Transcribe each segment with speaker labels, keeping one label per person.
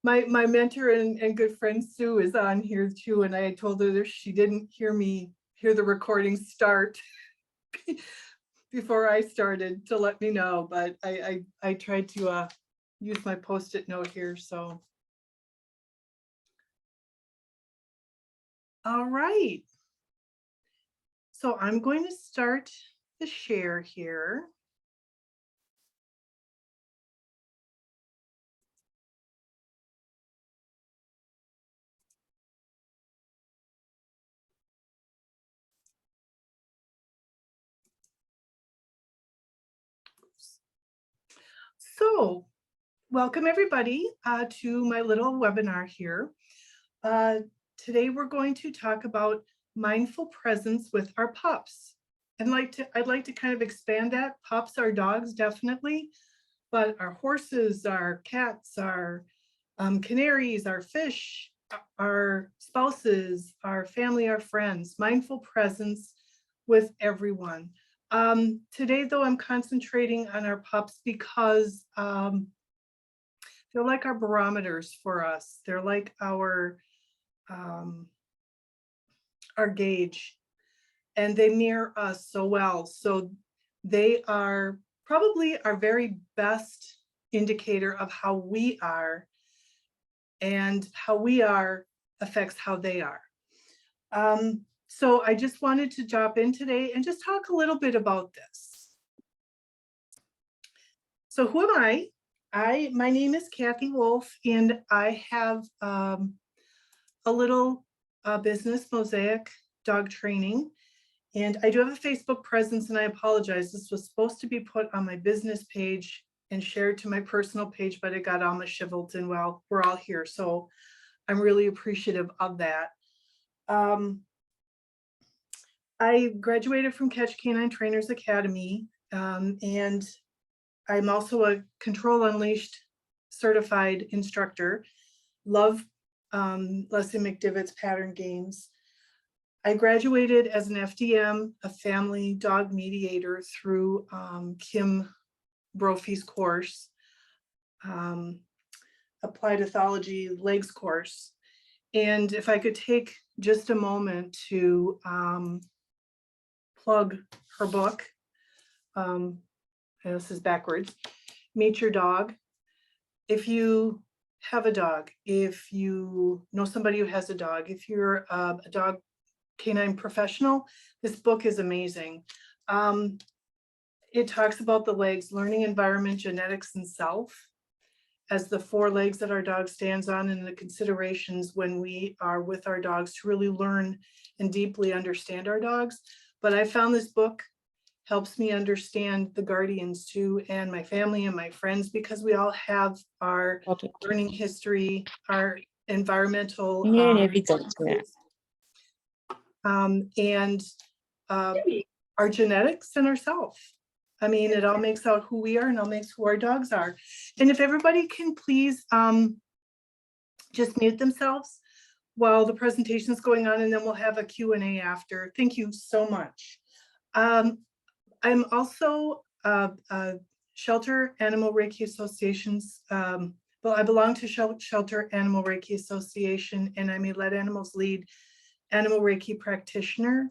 Speaker 1: My mentor and good friend Sue is on here too, and I told her that she didn't hear the recording start before I started to let me know, but I tried to use my Post-it note here, so. All right. So I'm going to start the share here. So welcome everybody to my little webinar here. Today we're going to talk about mindful presence with our pups. And I'd like to kind of expand that. Pups are dogs, definitely, but our horses, our cats, our canaries, our fish, our spouses, our family, our friends, mindful presence with everyone. Today, though, I'm concentrating on our pups because they're like our barometers for us. They're like our gauge, and they mirror us so well. So they are probably our very best indicator of how we are, and how we are affects how they are. So I just wanted to jump in today and just talk a little bit about this. So who am I? My name is Kathy Wolf, and I have a little business, Mosaic Dog Training. And I do have a Facebook presence, and I apologize. This was supposed to be put on my business page and shared to my personal page, but it got all mishiveled, and well, we're all here. So I'm really appreciative of that. I graduated from Catch Canine Trainers Academy, and I'm also a Control Unleashed certified instructor. Love Leslie McDivitt's pattern games. I graduated as an FDM, a family dog mediator, through Kim Brophy's course, Applied Ethology Legs course. And if I could take just a moment to plug her book, and this is backwards, Meet Your Dog. If you have a dog, if you know somebody who has a dog, if you're a dog canine professional, this book is amazing. It talks about the legs: learning, environment, genetics, and self, as the 4 legs that our dog stands on, and the considerations when we are with our dogs to really learn and deeply understand our dogs. But I found this book helps me understand the guardians too, and my family and my friends, because we all have our learning history, our environmental and our genetics and ourself. I mean, it all makes out who we are, and all makes who our dogs are. And if everybody can please just mute themselves while the presentation is going on, and then we'll have a Q&A after. Thank you so much. I'm also a Shelter Animal Reiki Association's, well, I belong to Shelter Animal Reiki Association, and I'm a Let Animals Lead Animal Reiki practitioner.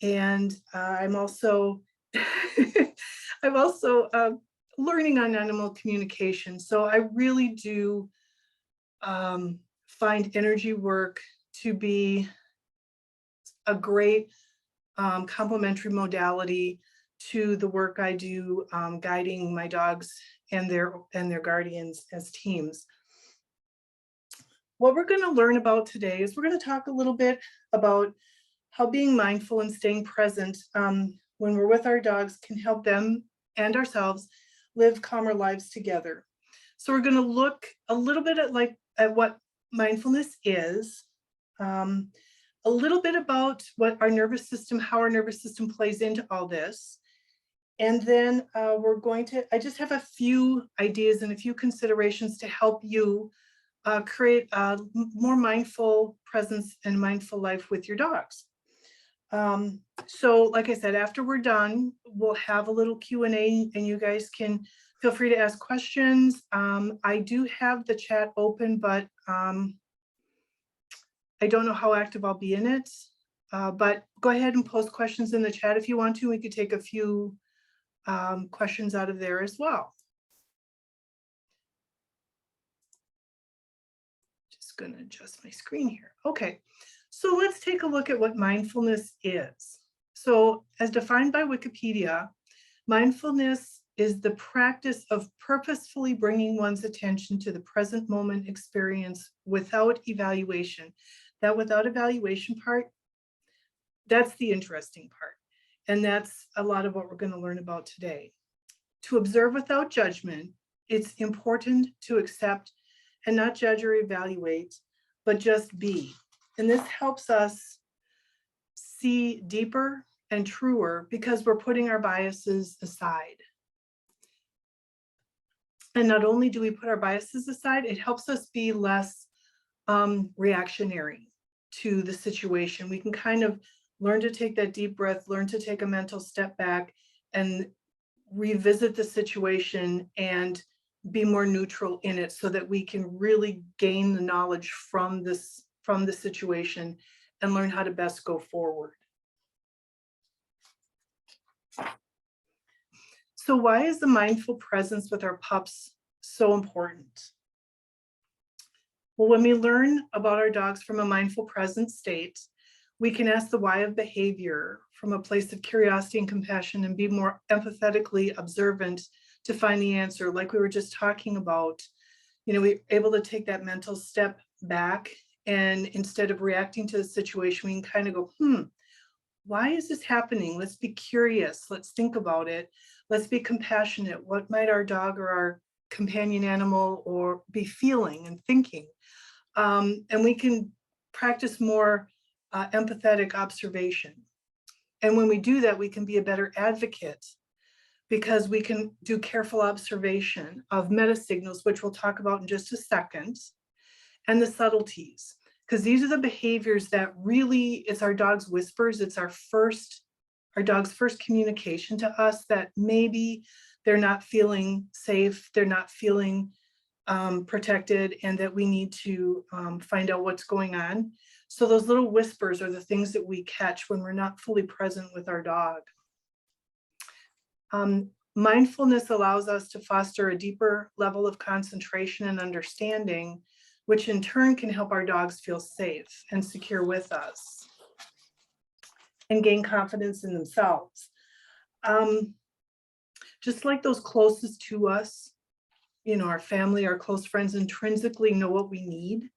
Speaker 1: And I'm also learning on animal communication. So I really do find energy work to be a great complementary modality to the work I do guiding my dogs and their guardians as teams. What we're going to learn about today is we're going to talk a little bit about how being mindful and staying present when we're with our dogs can help them and ourselves live calmer lives together. So we're going to look a little bit at what mindfulness is, a little bit about what our nervous system, how our nervous system plays into all this. And then I just have a few ideas and a few considerations to help you create a more mindful presence and mindful life with your dogs. So like I said, after we're done, we'll have a little Q&A and you guys can feel free to ask questions. I do have the chat open, but I don't know how active I'll be in it. But go ahead and post questions in the chat if you want to. We could take a few questions out of there as well. Just going to adjust my screen here. Okay, so let's take a look at what mindfulness is. So as defined by Wikipedia, mindfulness is the practice of purposefully bringing one's attention to the present moment experience without evaluation. That without evaluation part, that's the interesting part. And that's a lot of what we're going to learn about today. To observe without judgment, it's important to accept and not judge or evaluate, but just be. And this helps us see deeper and truer because we're putting our biases aside. And not only do we put our biases aside, it helps us be less reactionary to the situation. We can kind of learn to take that deep breath, learn to take a mental step back and revisit the situation and be more neutral in it so that we can really gain the knowledge from the situation and learn how to best go forward. So why is the mindful presence with our pups so important? Well, when we learn about our dogs from a mindful present state, we can ask the why of behavior from a place of curiosity and compassion and be more empathetically observant to find the answer. Like we were just talking about, you know, we're able to take that mental step back and instead of reacting to the situation, we can kind of go, why is this happening? Let's be curious. Let's think about it. Let's be compassionate. What might our dog or our companion animal or be feeling and thinking? And we can practice more empathetic observation. And when we do that, we can be a better advocate because we can do careful observation of meta signals, which we'll talk about in just a second, and the subtleties. Because these are the behaviors that really, it's our dog's whispers. It's our dog's first communication to us that maybe they're not feeling safe, they're not feeling protected, and that we need to find out what's going on. So those little whispers are the things that we catch when we're not fully present with our dog. Mindfulness allows us to foster a deeper level of concentration and understanding, which in turn can help our dogs feel safe and secure with us and gain confidence in themselves. Just like those closest to us, you know, our family, our close friends intrinsically know what we need.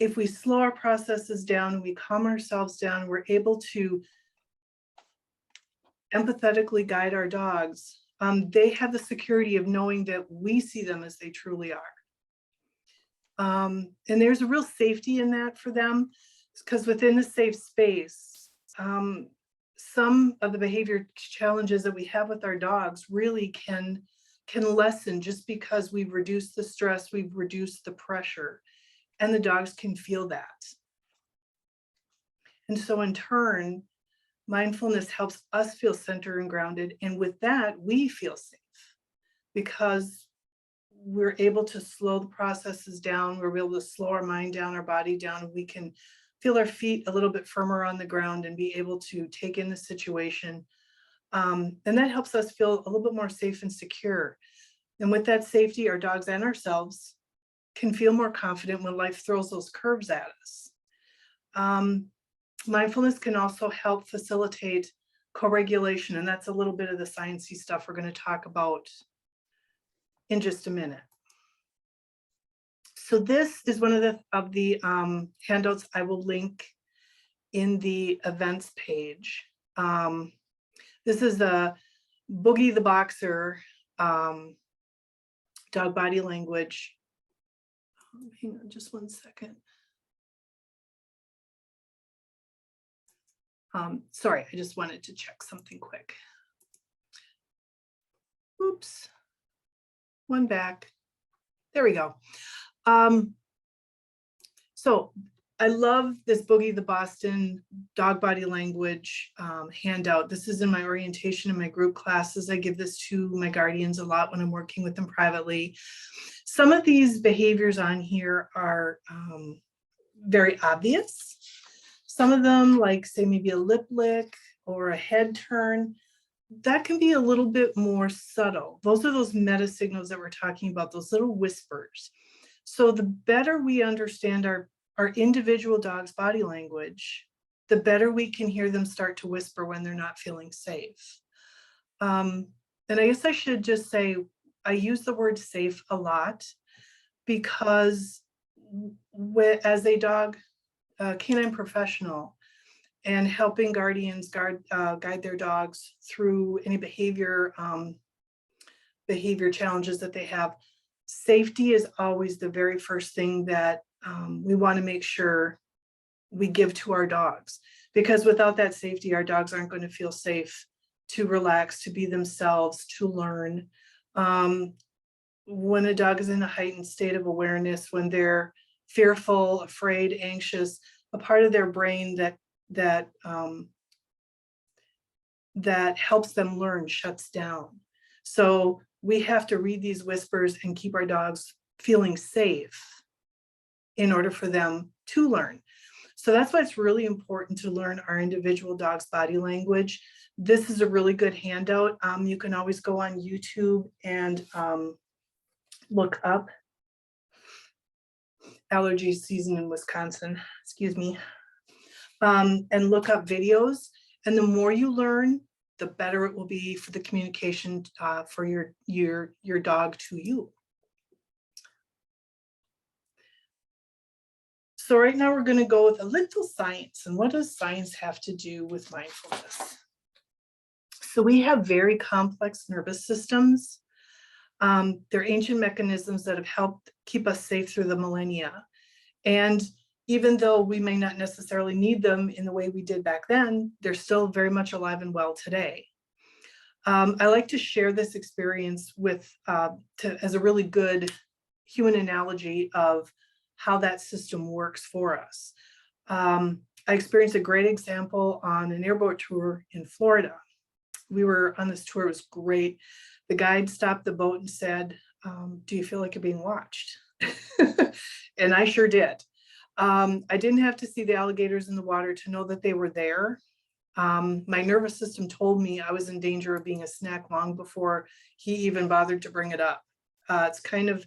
Speaker 1: If we slow our processes down and we calm ourselves down, we're able to empathetically guide our dogs. They have the security of knowing that we see them as they truly are. And there's a real safety in that for them because within the safe space, some of the behavior challenges that we have with our dogs really can lessen just because we've reduced the stress, we've reduced the pressure, and the dogs can feel that. And so in turn, mindfulness helps us feel centered and grounded. And with that, we feel safe because we're able to slow the processes down. We're able to slow our mind down, our body down. We can feel our feet a little bit firmer on the ground and be able to take in the situation. And that helps us feel a little bit more safe and secure. And with that safety, our dogs and ourselves can feel more confident when life throws those curves at us. Mindfulness can also help facilitate co-regulation, and that's a little bit of the sciencey stuff we're going to talk about in just a minute. So this is one of the handouts I will link in the events page. This is the Boogie the Boxer dog body language. Hang on just one second. Sorry, I just wanted to check something quick. Oops, one back. There we go. So I love this Boogie the Boston dog body language handout. This is in my orientation in my group classes. I give this to my guardians a lot when I'm working with them privately. Some of these behaviors on here are very obvious. Some of them, like say maybe a lip lick or a head turn, that can be a little bit more subtle. Those are those meta signals that we're talking about, those little whispers. So the better we understand our individual dog's body language, the better we can hear them start to whisper when they're not feeling safe. And I guess I should just say, I use the word safe a lot because as a canine professional and helping guardians guide their dogs through any behavior challenges that they have, safety is always the very first thing that we want to make sure we give to our dogs, because without that safety, our dogs aren't going to feel safe to relax, to be themselves, to learn. When a dog is in a heightened state of awareness, when they're fearful, afraid, anxious, a part of their brain that helps them learn shuts down. So we have to read these whispers and keep our dogs feeling safe in order for them to learn. So that's why it's really important to learn our individual dog's body language. This is a really good handout. You can always go on YouTube and look up allergy season in Wisconsin, excuse me, and look up videos. And the more you learn, the better it will be for the communication for your dog to you. So right now we're going to go with a little science. And what does science have to do with mindfulness? So we have very complex nervous systems. They're ancient mechanisms that have helped keep us safe through the millennia. And even though we may not necessarily need them in the way we did back then, they're still very much alive and well today. I like to share this experience with as a really good human analogy of how that system works for us. I experienced a great example on an airboat tour in Florida. We were on this tour, it was great. The guide stopped the boat and said, do you feel like you're being watched? And I sure did. I didn't have to see the alligators in the water to know that they were there. My nervous system told me I was in danger of being a snack long before he even bothered to bring it up. It's kind of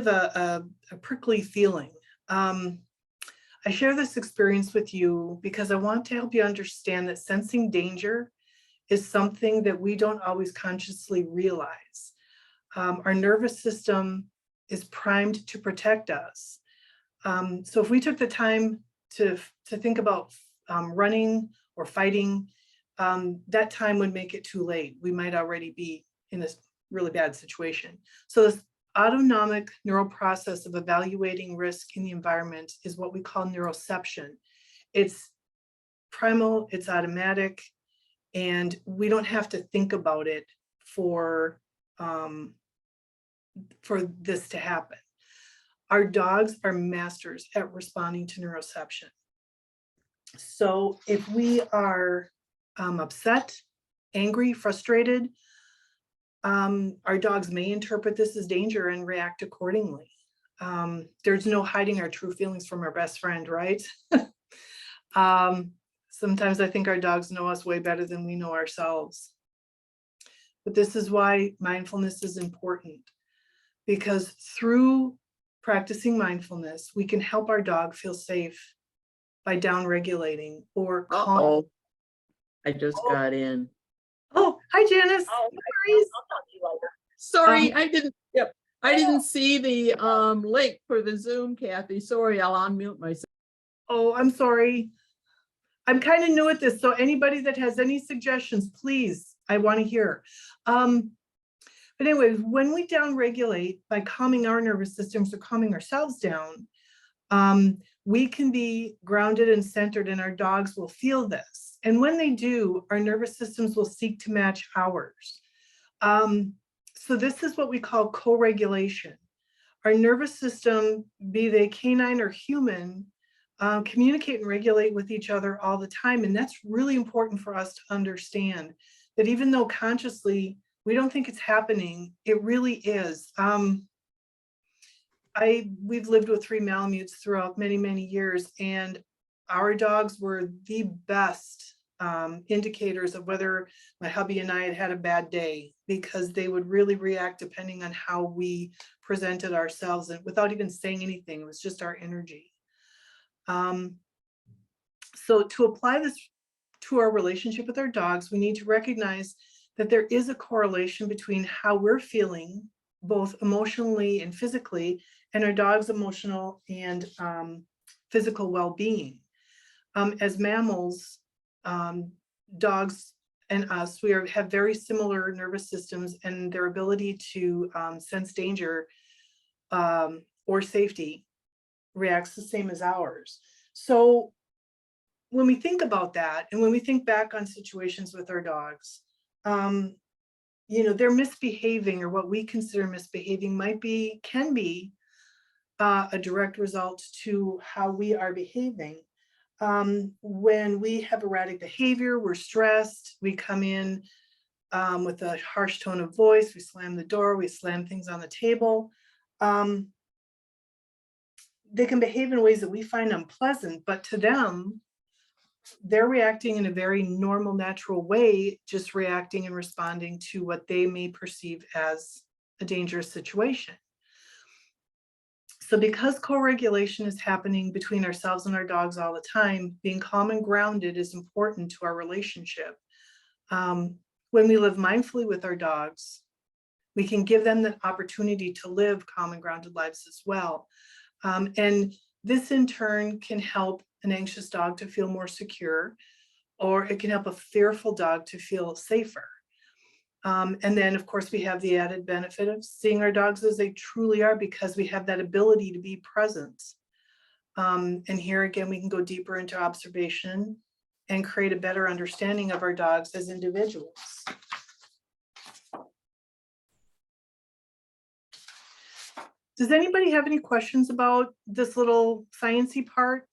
Speaker 1: a prickly feeling. I share this experience with you because I want to help you understand that sensing danger is something that we don't always consciously realize. Our nervous system is primed to protect us. So if we took the time to think about running or fighting, that time would make it too late. We might already be in a really bad situation. So this autonomic neural process of evaluating risk in the environment is what we call neuroception. It's primal, it's automatic, and we don't have to think about it for this to happen. Our dogs are masters at responding to neuroception. So if we are upset, angry, frustrated, our dogs may interpret this as danger and react accordingly. There's no hiding our true feelings from our best friend, right? Sometimes I think our dogs know us way better than we know ourselves. But this is why mindfulness is important, because through practicing mindfulness, we can help our dog feel safe by down-regulating or calm.
Speaker 2: I just got in.
Speaker 1: Oh, hi, Janice.
Speaker 2: Oh,
Speaker 1: I'll
Speaker 2: talk to you later. Sorry, I didn't. Yep, I didn't see the link for the Zoom, Kathy. Sorry, I'll unmute myself.
Speaker 1: Oh, I'm sorry. I'm kind of new at this, so anybody that has any suggestions, please, I want to hear. But anyways, when we down-regulate by calming our nervous systems or calming ourselves down, we can be grounded and centered, and our dogs will feel this. And when they do, our nervous systems will seek to match ours. So this is what we call co-regulation. Our nervous system, be they canine or human, communicate and regulate with each other all the time. And that's really important for us to understand that even though consciously we don't think it's happening, it really is. We've lived with 3 Malamutes throughout many, many years, and our dogs were the best indicators of whether my hubby and I had had a bad day, because they would really react depending on how we presented ourselves, and without even saying anything, it was just our energy. So to apply this to our relationship with our dogs, we need to recognize that there is a correlation between how we're feeling, both emotionally and physically, and our dog's emotional and physical well-being. As mammals, dogs and us, have very similar nervous systems, and their ability to sense danger or safety reacts the same as ours. So when we think about that, and when we think back on situations with our dogs, they're misbehaving, or what we consider misbehaving can be a direct result to how we are behaving. When we have erratic behavior, we're stressed, we come in with a harsh tone of voice, we slam the door, we slam things on the table. They can behave in ways that we find unpleasant, but to them, they're reacting in a very normal, natural way, just reacting and responding to what they may perceive as a dangerous situation. So because co-regulation is happening between ourselves and our dogs all the time, being calm and grounded is important to our relationship. When we live mindfully with our dogs, we can give them the opportunity to live calm and grounded lives as well. And this in turn can help an anxious dog to feel more secure, or it can help a fearful dog to feel safer. And then, of course, we have the added benefit of seeing our dogs as they truly are, because we have that ability to be present. And here again, we can go deeper into observation and create a better understanding of our dogs as individuals. Does anybody have any questions about this little sciencey part?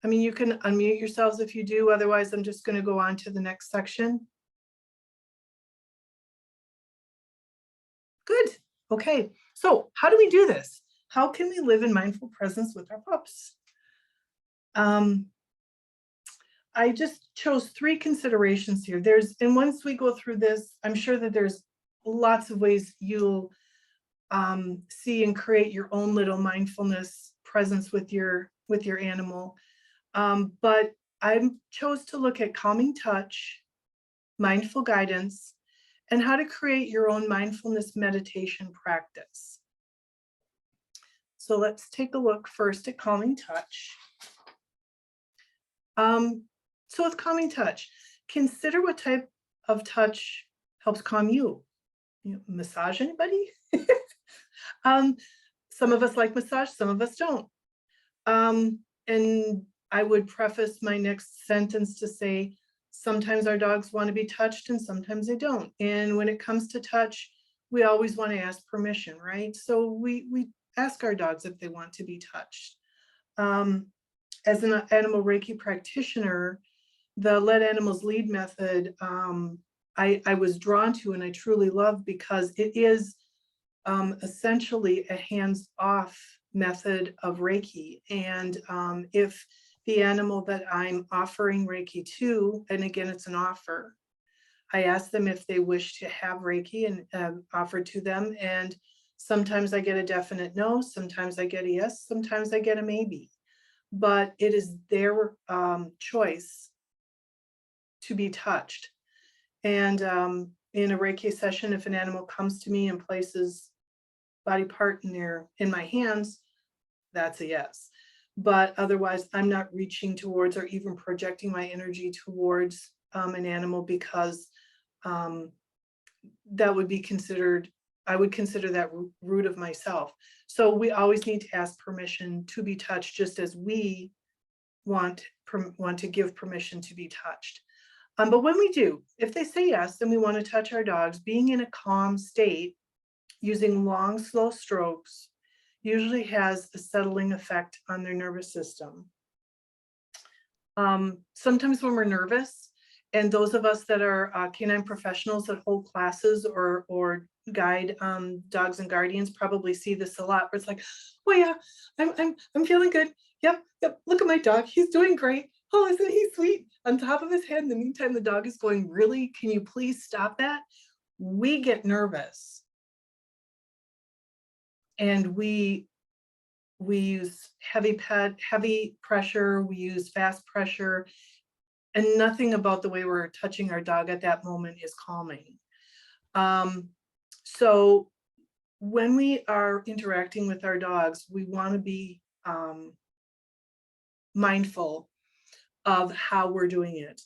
Speaker 1: I mean, you can unmute yourselves if you do, otherwise I'm just going to go on to the next section. Good. Okay. So how do we do this? How can we live in mindful presence with our pups? I just chose 3 considerations here. And once we go through this, I'm sure that there's lots of ways you'll see and create your own little mindfulness presence with your animal. But I chose to look at calming touch, mindful guidance, and how to create your own mindfulness meditation practice. So let's take a look first at calming touch. So with calming touch, consider what type of touch helps calm you. Massage anybody? Some of us like massage, some of us don't. And I would preface my next sentence to say, sometimes our dogs want to be touched and sometimes they don't. And when it comes to touch, we always want to ask permission, right? So we ask our dogs if they want to be touched. As an animal Reiki practitioner, the Let Animals Lead method, I was drawn to and I truly love, because it is essentially a hands-off method of Reiki. And if the animal that I'm offering Reiki to, and again, it's an offer, I ask them if they wish to have Reiki and offer to them. And sometimes I get a definite no, sometimes I get a yes, sometimes I get a maybe. But it is their choice to be touched. And in a Reiki session, if an animal comes to me and places body part in my hands, that's a yes. But otherwise, I'm not reaching towards or even projecting my energy towards an animal, because that would be considered, I would consider that rude of myself. So we always need to ask permission to be touched, just as we want to give permission to be touched. But when we do, if they say yes, then we want to touch our dogs, being in a calm state, using long, slow strokes, usually has a settling effect on their nervous system. Sometimes when we're nervous, and those of us that are canine professionals that hold classes or guide dogs and guardians probably see this a lot, where it's like, oh yeah, I'm feeling good. Yep, look at my dog, he's doing great. Oh, isn't he sweet? On top of his head. In the meantime, the dog is going, really? Can you please stop that? We get nervous. And we use heavy pressure, we use fast pressure, and nothing about the way we're touching our dog at that moment is calming. So when we are interacting with our dogs, we want to be mindful of how we're doing it.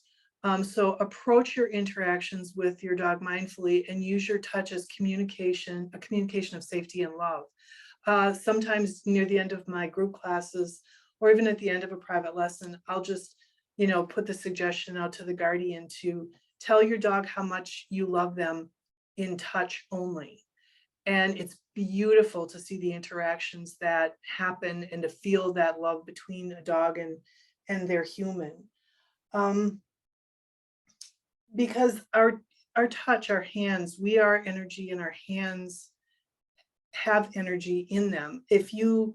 Speaker 1: So approach your interactions with your dog mindfully and use your touch as communication, a communication of safety and love. Sometimes near the end of my group classes, or even at the end of a private lesson, I'll just, put the suggestion out to the guardian to tell your dog how much you love them in touch only. And it's beautiful to see the interactions that happen and to feel that love between a dog and their human. Because our touch, our hands, we are energy, and our hands have energy in them. If you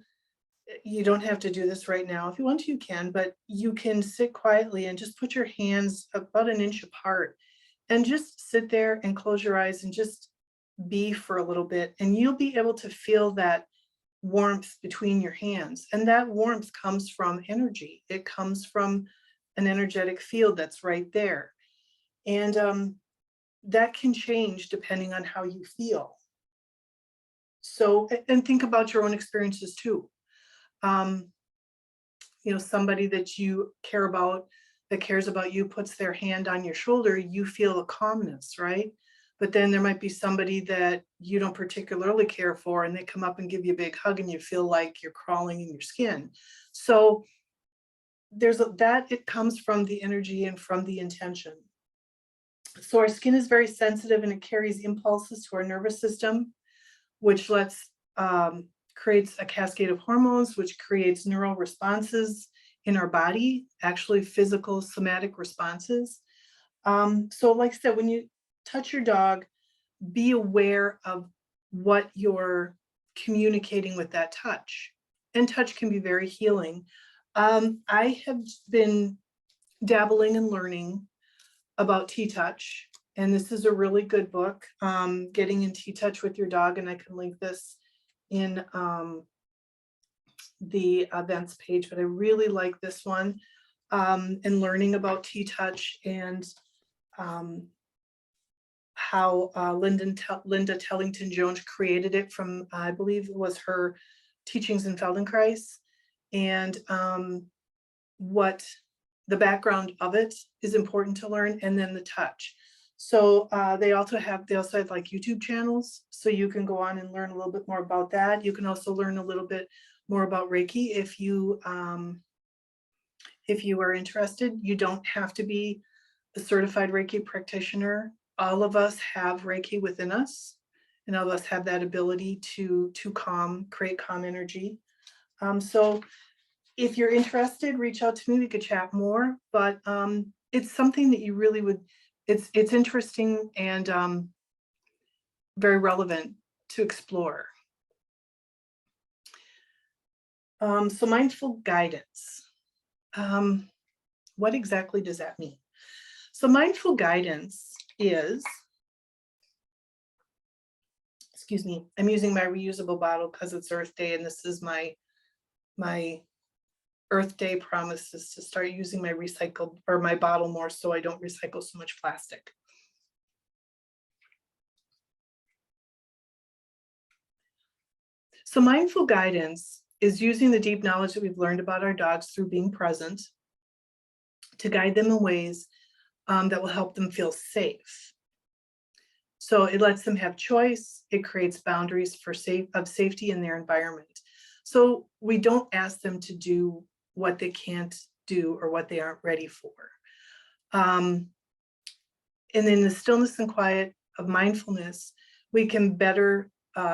Speaker 1: don't have to do this right now. If you want to, you can, but you can sit quietly and just put your hands about an inch apart and just sit there and close your eyes and just be for a little bit. And you'll be able to feel that warmth between your hands. And that warmth comes from energy. It comes from an energetic field that's right there. And that can change depending on how you feel. So, and think about your own experiences too. Somebody that you care about, that cares about you, puts their hand on your shoulder, you feel a calmness, right? But then there might be somebody that you don't particularly care for, and they come up and give you a big hug and you feel like you're crawling in your skin. So it comes from the energy and from the intention. So our skin is very sensitive and it carries impulses to our nervous system, which creates a cascade of hormones, which creates neural responses in our body, actually physical somatic responses. So like I said, when you touch your dog, be aware of what you're communicating with that touch. And touch can be very healing. I have been dabbling and learning about T-Touch, and this is a really good book, Getting in T-Touch with Your Dog, and I can link this in the events page, but I really like this one, and learning about T-Touch and how Linda Tellington Jones created it from, I believe it was her teachings in Feldenkrais, and what the background of it is important to learn, and then the touch. So they also have like YouTube channels, so you can go on and learn a little bit more about that. You can also learn a little bit more about Reiki if you are interested. You don't have to be a certified Reiki practitioner. All of us have Reiki within us, and all of us have that ability to create calm energy. So if you're interested, reach out to me, we could chat more, but it's something that you really would, it's interesting and very relevant to explore. So mindful guidance. What exactly does that mean? So mindful guidance is, excuse me, I'm using my reusable bottle because it's Earth Day, and this is my Earth Day promise is to start using my recycled or my bottle more so I don't recycle so much plastic. So mindful guidance is using the deep knowledge that we've learned about our dogs through being present to guide them in ways that will help them feel safe. So it lets them have choice. It creates boundaries of safety in their environment. So we don't ask them to do what they can't do or what they aren't ready for. And in the stillness and quiet of mindfulness, we can better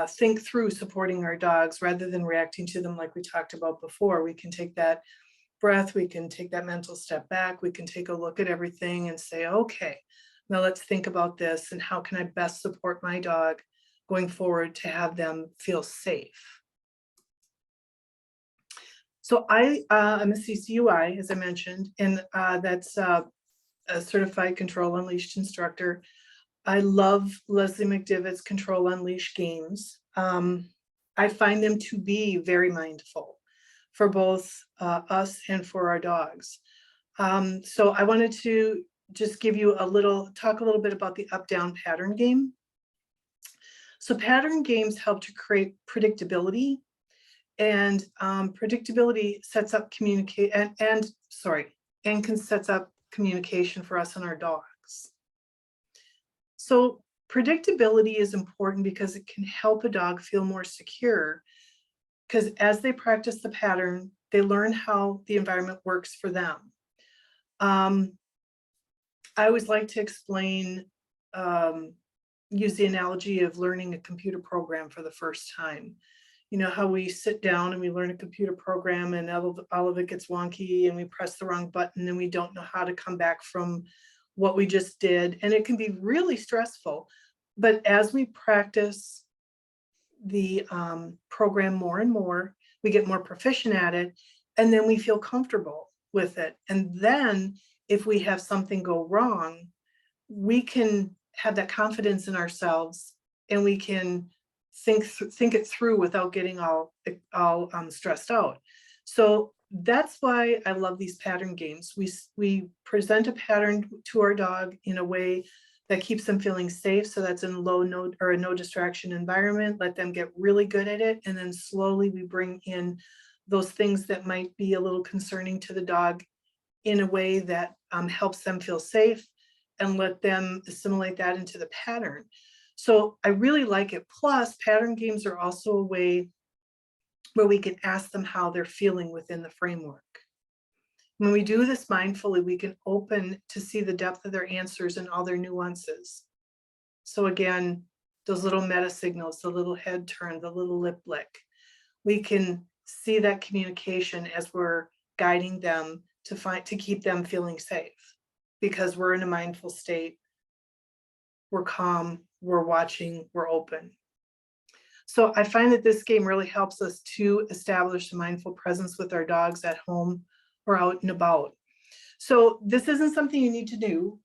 Speaker 1: think through supporting our dogs rather than reacting to them like we talked about before. We can take that breath, we can take that mental step back, we can take a look at everything and say, okay, now let's think about this and how can I best support my dog going forward to have them feel safe. So I'm a CCUI, as I mentioned, and that's a certified Control Unleashed instructor. I love Leslie McDivitt's Control Unleashed games. I find them to be very mindful for both us and for our dogs. So I wanted to just give you talk a little bit about the up-down pattern game. So pattern games help to create predictability, and predictability sets up sets up communication for us and our dogs. So predictability is important because it can help a dog feel more secure, because as they practice the pattern, they learn how the environment works for them. I always like to explain, use the analogy of learning a computer program for the first time. You know how we sit down and we learn a computer program and all of it gets wonky and we press the wrong button and we don't know how to come back from what we just did. And it can be really stressful. But as we practice the program more and more, we get more proficient at it, and then we feel comfortable with it. And then if we have something go wrong, we can have that confidence in ourselves and we can think it through without getting all stressed out. So that's why I love these pattern games. We present a pattern to our dog in a way that keeps them feeling safe. So that's in a no distraction environment. Let them get really good at it. And then slowly we bring in those things that might be a little concerning to the dog in a way that helps them feel safe and let them assimilate that into the pattern. So I really like it. Plus, pattern games are also a way where we can ask them how they're feeling within the framework. When we do this mindfully, we can open to see the depth of their answers and all their nuances. So again, those little meta signals, the little head turn, the little lip lick, we can see that communication as we're guiding them to keep them feeling safe, because we're in a mindful state, we're calm, we're watching, we're open. So I find that this game really helps us to establish a mindful presence with our dogs at home or out and about. So this isn't something you need to do.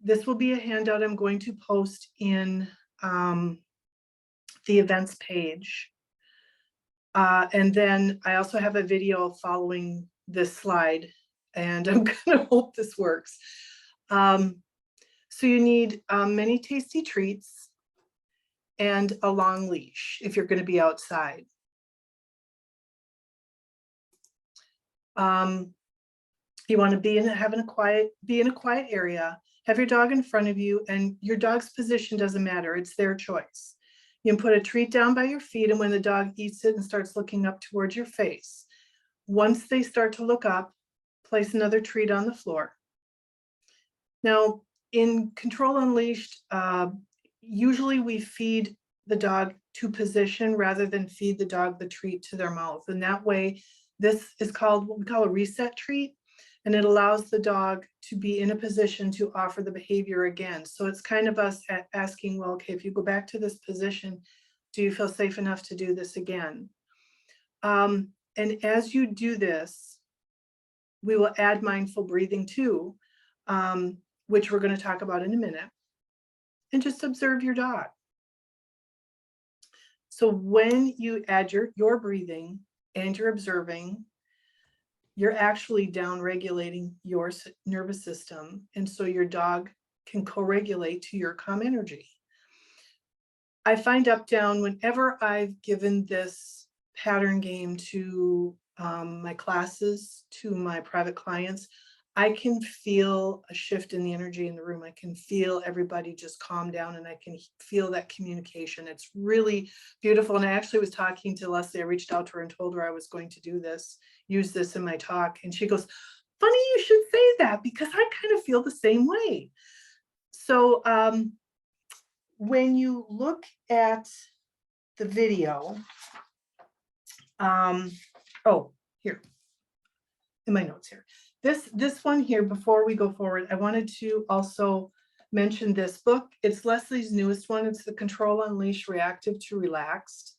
Speaker 1: This will be a handout I'm going to post in the events page. And then I also have a video following this slide, and I'm gonna hope this works. So you need many tasty treats and a long leash if you're going to be outside. You want to be in a quiet area. Have your dog in front of you, and your dog's position doesn't matter. It's their choice. You can put a treat down by your feet, and when the dog eats it and starts looking up towards your face, once they start to look up, place another treat on the floor. Now, in Control Unleashed, usually we feed the dog to position rather than feed the dog the treat to their mouth. And that way, this is called what we call a reset treat. And it allows the dog to be in a position to offer the behavior again. So it's kind of us asking, well, okay, if you go back to this position, do you feel safe enough to do this again? And as you do this, we will add mindful breathing too, which we're going to talk about in a minute, and just observe your dog. So when you add your breathing and you're observing, you're actually down regulating your nervous system. And so your dog can co-regulate to your calm energy. I find up down, whenever I've given this pattern game to my classes, to my private clients, I can feel a shift in the energy in the room. I can feel everybody just calm down, and I can feel that communication. It's really beautiful. And I actually was talking to Leslie. I reached out to her and told her I was going to do this, use this in my talk. And she goes, funny you should say that, because I kind of feel the same way. So when you look at the video, oh, here, in my notes here. This one here, before we go forward, I wanted to also mention this book. It's Leslie's newest one. It's The Control Unleashed, Reactive to Relaxed.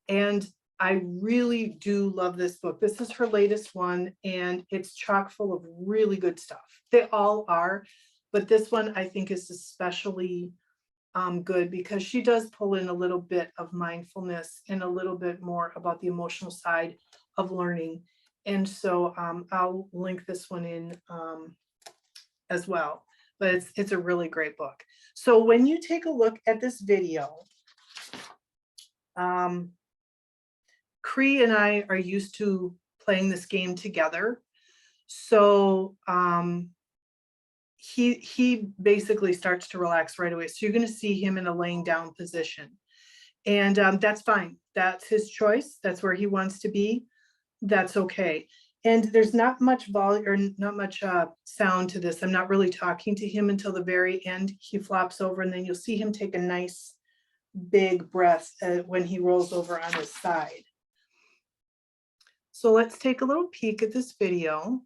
Speaker 1: And I really do love this book. This is her latest one, and it's chock full of really good stuff. They all are, but this one I think is especially good because she does pull in a little bit of mindfulness and a little bit more about the emotional side of learning. And so I'll link this one in as well, but it's a really great book. So when you take a look at this video, Cree and I are used to playing this game together. So he basically starts to relax right away. So you're going to see him in a laying down position. And that's fine. That's his choice. That's where he wants to be. That's okay. And there's not much volume or not much sound to this. I'm not really talking to him until the very end. He flops over, and then you'll see him take a nice big breath when he rolls over on his side. So let's take a little peek at this video.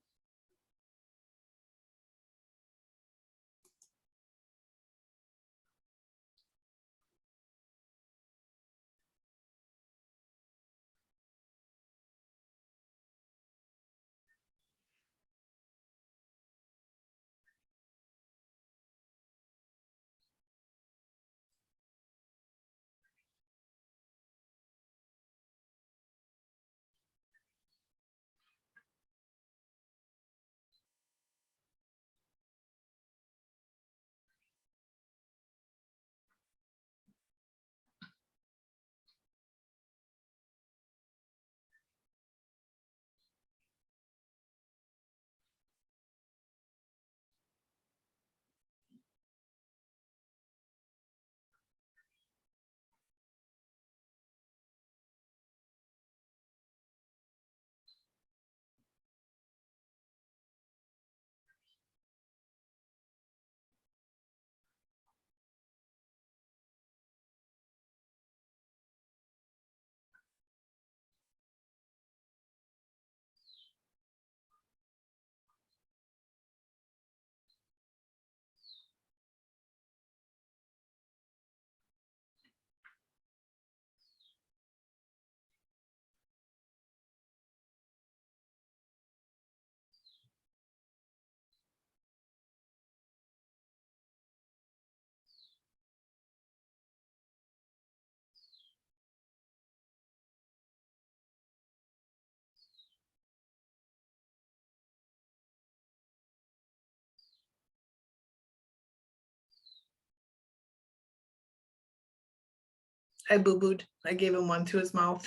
Speaker 1: I boo-booed. I gave him one to his mouth.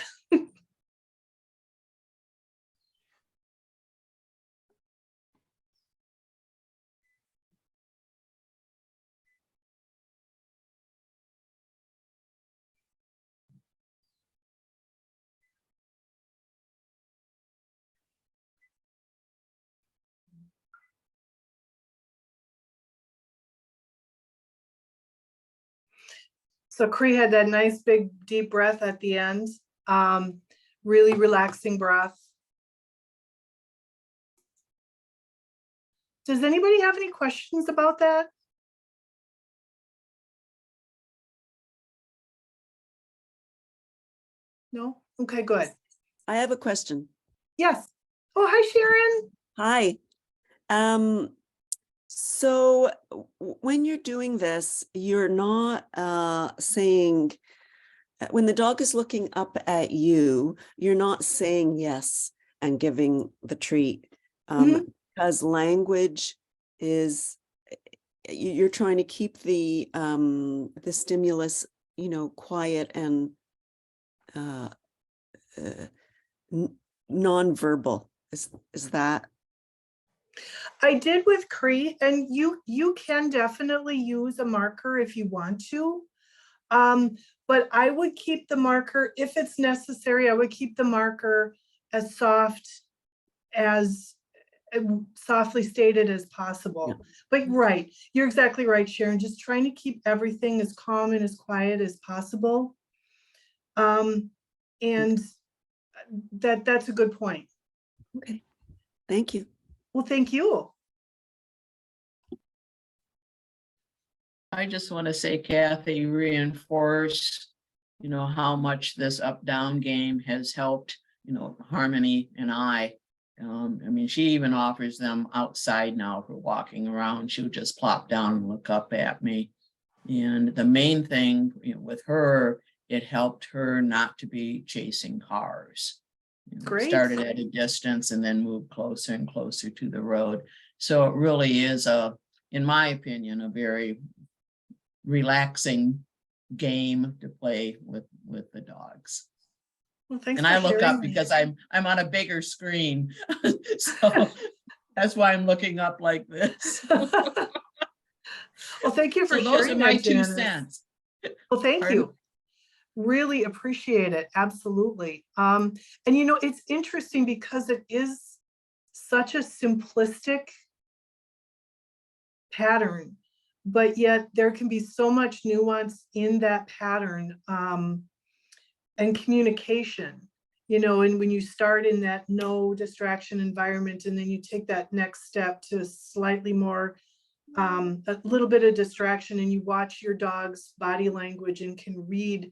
Speaker 1: So Cree had that nice big deep breath at the end. Really relaxing breath. Does anybody have any questions about that? No? Okay, good.
Speaker 3: I have a question.
Speaker 1: Yes. Oh, hi, Sharon.
Speaker 3: Hi. So when you're doing this, you're not saying, when the dog is looking up at you, you're not saying yes and giving the treat, because language is, you're trying to keep the stimulus, quiet and non-verbal. Is that?
Speaker 1: I did with Cree, and you can definitely use a marker if you want to. But I would keep the marker, if it's necessary, I would keep the marker as soft as softly stated as possible. But right, you're exactly right, Sharon. Just trying to keep everything as calm and as quiet as possible. And that's a good point.
Speaker 3: Okay, thank you.
Speaker 1: Well, thank you.
Speaker 2: I just want to say, Kathy, reinforce, how much this up-down game has helped, Harmony and I. She even offers them outside now for walking around. She would just plop down and look up at me. And the main thing, with her, it helped her not to be chasing cars.
Speaker 1: Great.
Speaker 2: Started at a distance and then moved closer and closer to the road. So it really is in my opinion, a very relaxing game to play with the dogs.
Speaker 1: Well, thanks.
Speaker 2: And
Speaker 1: for
Speaker 2: I look
Speaker 1: sharing
Speaker 2: up because I'm on a bigger screen. So that's why I'm looking up like this.
Speaker 1: Well, thank you for
Speaker 2: So those
Speaker 1: sharing
Speaker 2: are my
Speaker 1: that,
Speaker 2: 2
Speaker 1: Janice.
Speaker 2: cents.
Speaker 1: Well, thank
Speaker 2: Pardon?
Speaker 1: you. Really appreciate it. Absolutely. And it's interesting because it is such a simplistic pattern, but yet there can be so much nuance in that pattern, and communication, and when you start in that no distraction environment, and then you take that next step to slightly more, a little bit of distraction, and you watch your dog's body language and can read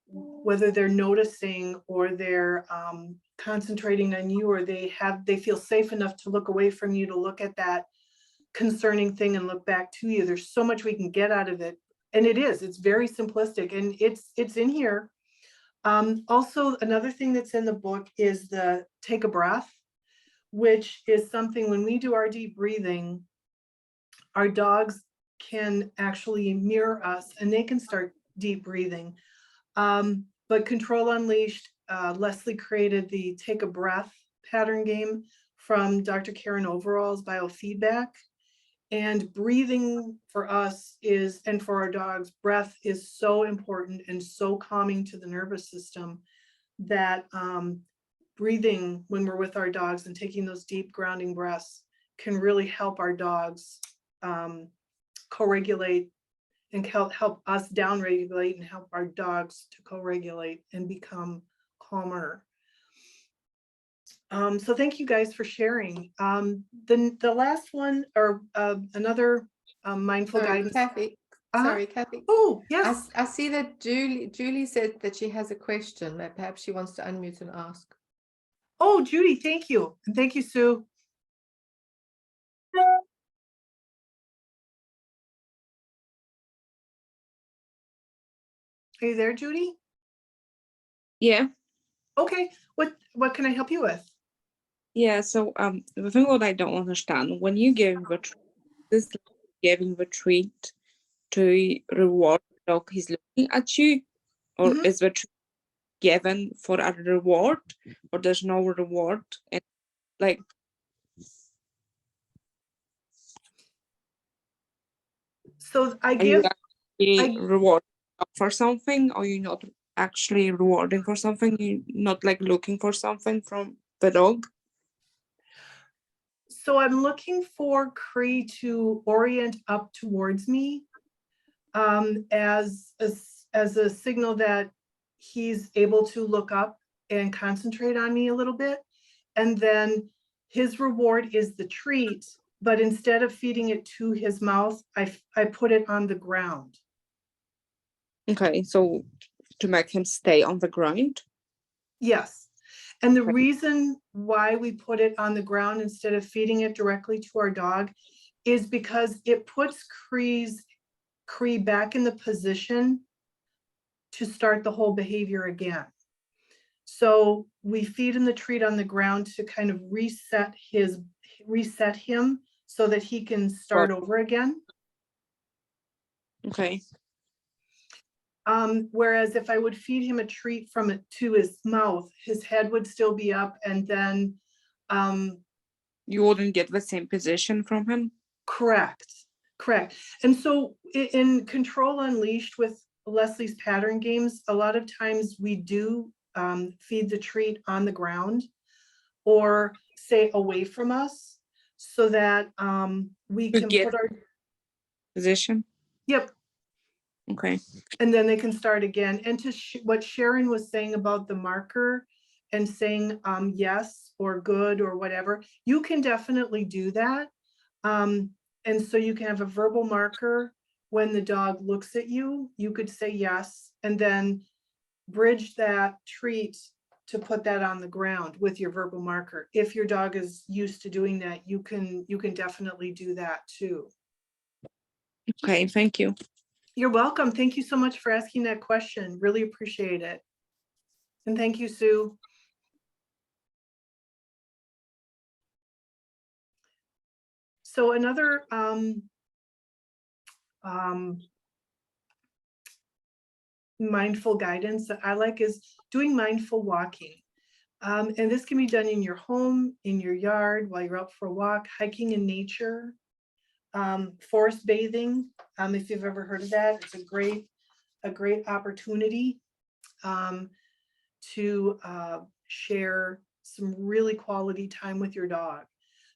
Speaker 1: whether they're noticing or they're concentrating on you, or they feel safe enough to look away from you to look at that concerning thing and look back to you. There's so much we can get out of it. And it's very simplistic, and it's in here. Also, another thing that's in the book is the take a breath, which is something when we do our deep breathing, our dogs can actually mirror us and they can start deep breathing. But Control Unleashed, Leslie created the take a breath pattern game from Dr. Karen Overall's biofeedback. And breathing for us and for our dogs, breath is so important and so calming to the nervous system that breathing when we're with our dogs and taking those deep grounding breaths can really help our dogs co-regulate and help us down-regulate and help our dogs to co-regulate and become calmer. So thank you guys for sharing. The last one, or another mindful guidance.
Speaker 4: Kathy. Sorry, Kathy.
Speaker 1: Oh, yes.
Speaker 4: I see that Julie said that she has a question that perhaps she wants to unmute and ask.
Speaker 1: Oh, Judy, thank you. And thank you, Sue. Are you there, Judy?
Speaker 5: Yeah,
Speaker 1: Okay. What can I help you with?
Speaker 5: yeah. So the thing what I don't understand, when you give this giving the treat to reward the dog he's looking at you, or
Speaker 1: Mhm.
Speaker 5: is the treat given for a reward, or there's no reward? And like,
Speaker 1: So I
Speaker 5: are you
Speaker 1: give,
Speaker 5: actually rewarding for something, or you not actually rewarding for something? You not like looking for something from the dog?
Speaker 1: so I'm looking for Cree to orient up towards me as a signal that he's able to look up and concentrate on me a little bit. And then his reward is the treat, but instead of feeding it to his mouth, I put it on the ground.
Speaker 5: Okay, so to make him stay on the ground.
Speaker 1: Yes. And the
Speaker 5: Okay.
Speaker 1: reason why we put it on the ground instead of feeding it directly to our dog is because it puts Cree back in the position to start the whole behavior again. So we feed him the treat on the ground to kind of reset him so that he can start over again.
Speaker 5: Okay.
Speaker 1: Whereas if I would feed him a treat from it to his mouth, his head would still be up, and then
Speaker 5: You wouldn't get the same position from him.
Speaker 1: correct. And so in Control Unleashed with Leslie's pattern games, a lot of times we do feed the treat on the ground or say away from us. so that we
Speaker 5: To
Speaker 1: can
Speaker 5: get
Speaker 1: put our,
Speaker 5: position.
Speaker 1: yep,
Speaker 5: Okay.
Speaker 1: and then they can start again. And to what Sharon was saying about the marker and saying yes or good or whatever, you can definitely do that. And so you can have a verbal marker. When the dog looks at you, you could say yes, and then bridge that treat to put that on the ground with your verbal marker. If your dog is used to doing that, you can definitely do that too.
Speaker 5: Okay, thank you.
Speaker 1: You're welcome. Thank you so much for asking that question. Really appreciate it. And thank you, Sue. So another mindful guidance that I like is doing mindful walking. And this can be done in your home, in your yard, while you're out for a walk, hiking in nature, forest bathing. If you've ever heard of that, it's a great opportunity to share some really quality time with your dog.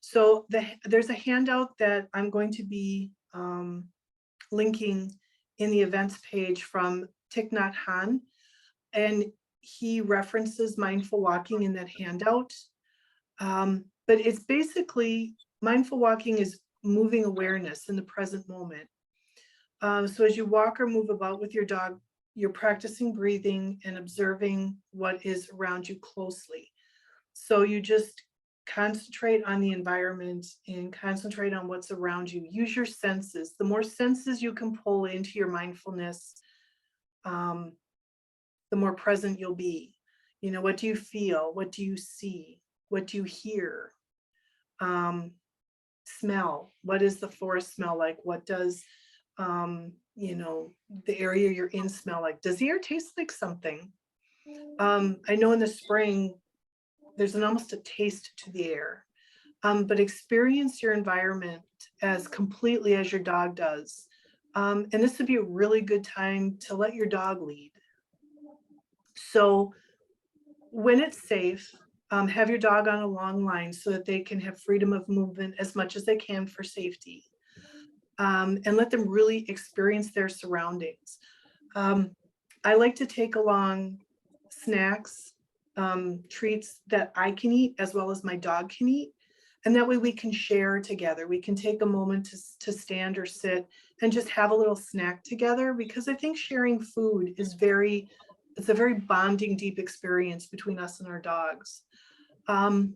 Speaker 1: So there's a handout that I'm going to be linking in the events page from Thich Nhat Hanh, and he references mindful walking in that handout. But it's basically, mindful walking is moving awareness in the present moment. So as you walk or move about with your dog, you're practicing breathing and observing what is around you closely. So you just concentrate on the environment and concentrate on what's around you. Use your senses. The more senses you can pull into your mindfulness, the more present you'll be. You know, what do you feel? What do you see? What do you hear? Smell. What does the forest smell like? What does, you know, the area you're in smell like? Does the air taste like something? I know in the spring, there's almost a taste to the air, but experience your environment as completely as your dog does. And this would be a really good time to let your dog lead. So when it's safe, have your dog on a long line so that they can have freedom of movement as much as they can for safety. And let them really experience their surroundings. I like to take along snacks, treats that I can eat as well as my dog can eat. And that way we can share together. We can take a moment to stand or sit and just have a little snack together, because I think sharing food is it's a very bonding, deep experience between us and our dogs. Go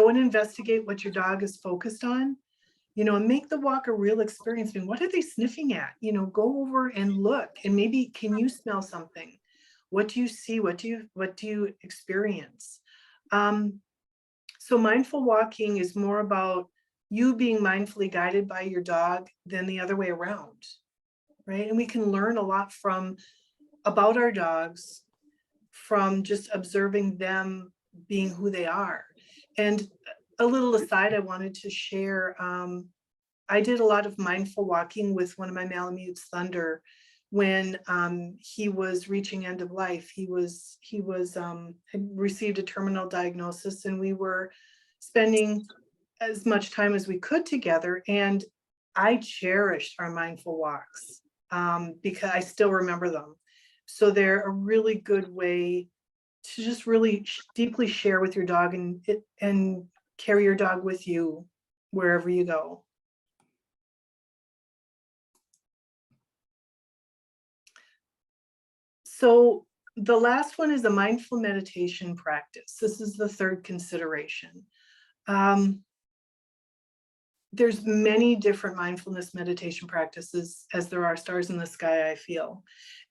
Speaker 1: and investigate what your dog is focused on, you know, and make the walk a real experience. I mean, what are they sniffing at? You know, go over and look, and maybe, can you smell something? What do you see? What do you experience? So mindful walking is more about you being mindfully guided by your dog than the other way around, right? And we can learn a lot about our dogs from just observing them being who they are. And a little aside, I wanted to share, I did a lot of mindful walking with one of my Malamutes, Thunder, when he was reaching end of life. He had received a terminal diagnosis, and we were spending as much time as we could together. And I cherished our mindful walks because I still remember them. So they're a really good way to just really deeply share with your dog and carry your dog with you wherever you go. So the last one is a mindful meditation practice. This is the third consideration. There's many different mindfulness meditation practices, as there are stars in the sky, I feel.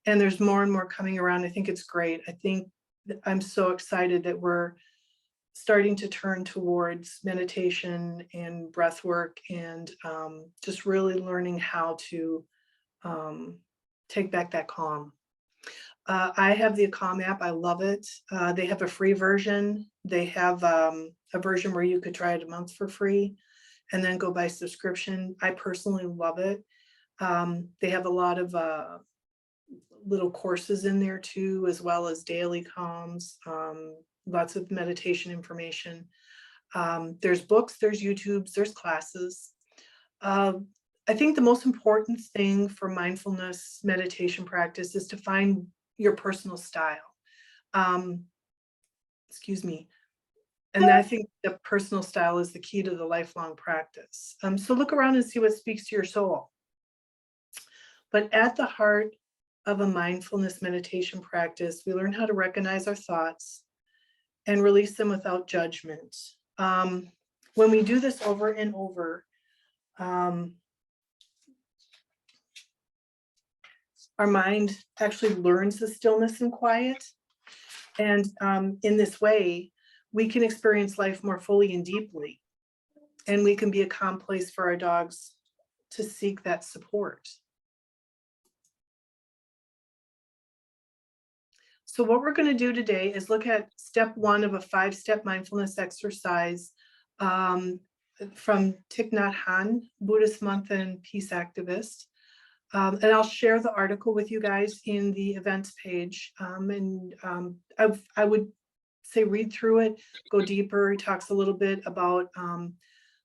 Speaker 1: And there's more and more coming around. I think it's great. I think I'm so excited that we're starting to turn towards meditation and breath work, and just really learning how to take back that calm. I have the Calm app. I love it. They have a free version. They have a version where you could try it a month for free and then go by subscription. I personally love it. They have a lot of little courses in there too, as well as daily calms, lots of meditation information. There's books, there's YouTubes, there's classes. I think the most important thing for mindfulness meditation practice is to find your personal style. Excuse me. And I think the personal style is the key to the lifelong practice. So look around and see what speaks to your soul. But at the heart of a mindfulness meditation practice, we learn how to recognize our thoughts and release them without judgment. When we do this over and over, our mind actually learns the stillness and quiet. And in this way, we can experience life more fully and deeply. And we can be a calm place for our dogs to seek that support. So what we're going to do today is look at step 1 of a 5-step mindfulness exercise from Thich Nhat Hanh, Buddhist monk and peace activist. And I'll share the article with you guys in the events page. I would say read through it, go deeper. He talks a little bit about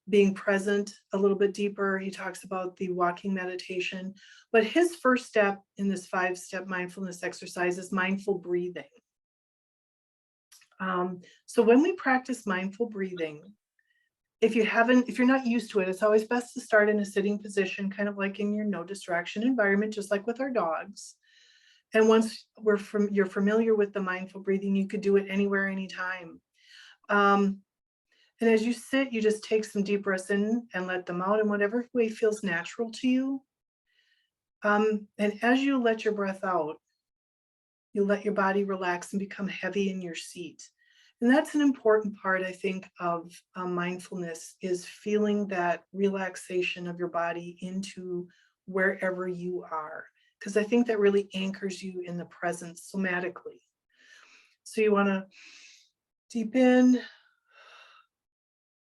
Speaker 1: being present a little bit deeper. He talks about the walking meditation. But his first step in this 5-step mindfulness exercise is mindful breathing. So when we practice mindful breathing, if you're not used to it, it's always best to start in a sitting position, kind of like in your no distraction environment, just like with our dogs. And once you're familiar with the mindful breathing, you could do it anywhere, anytime. And as you sit, you just take some deep breaths in and let them out in whatever way feels natural to you. And as you let your breath out, you let your body relax and become heavy in your seat. And that's an important part, I think, of mindfulness, is feeling that relaxation of your body into wherever you are. Because I think that really anchors you in the present somatically. So you want to deep in,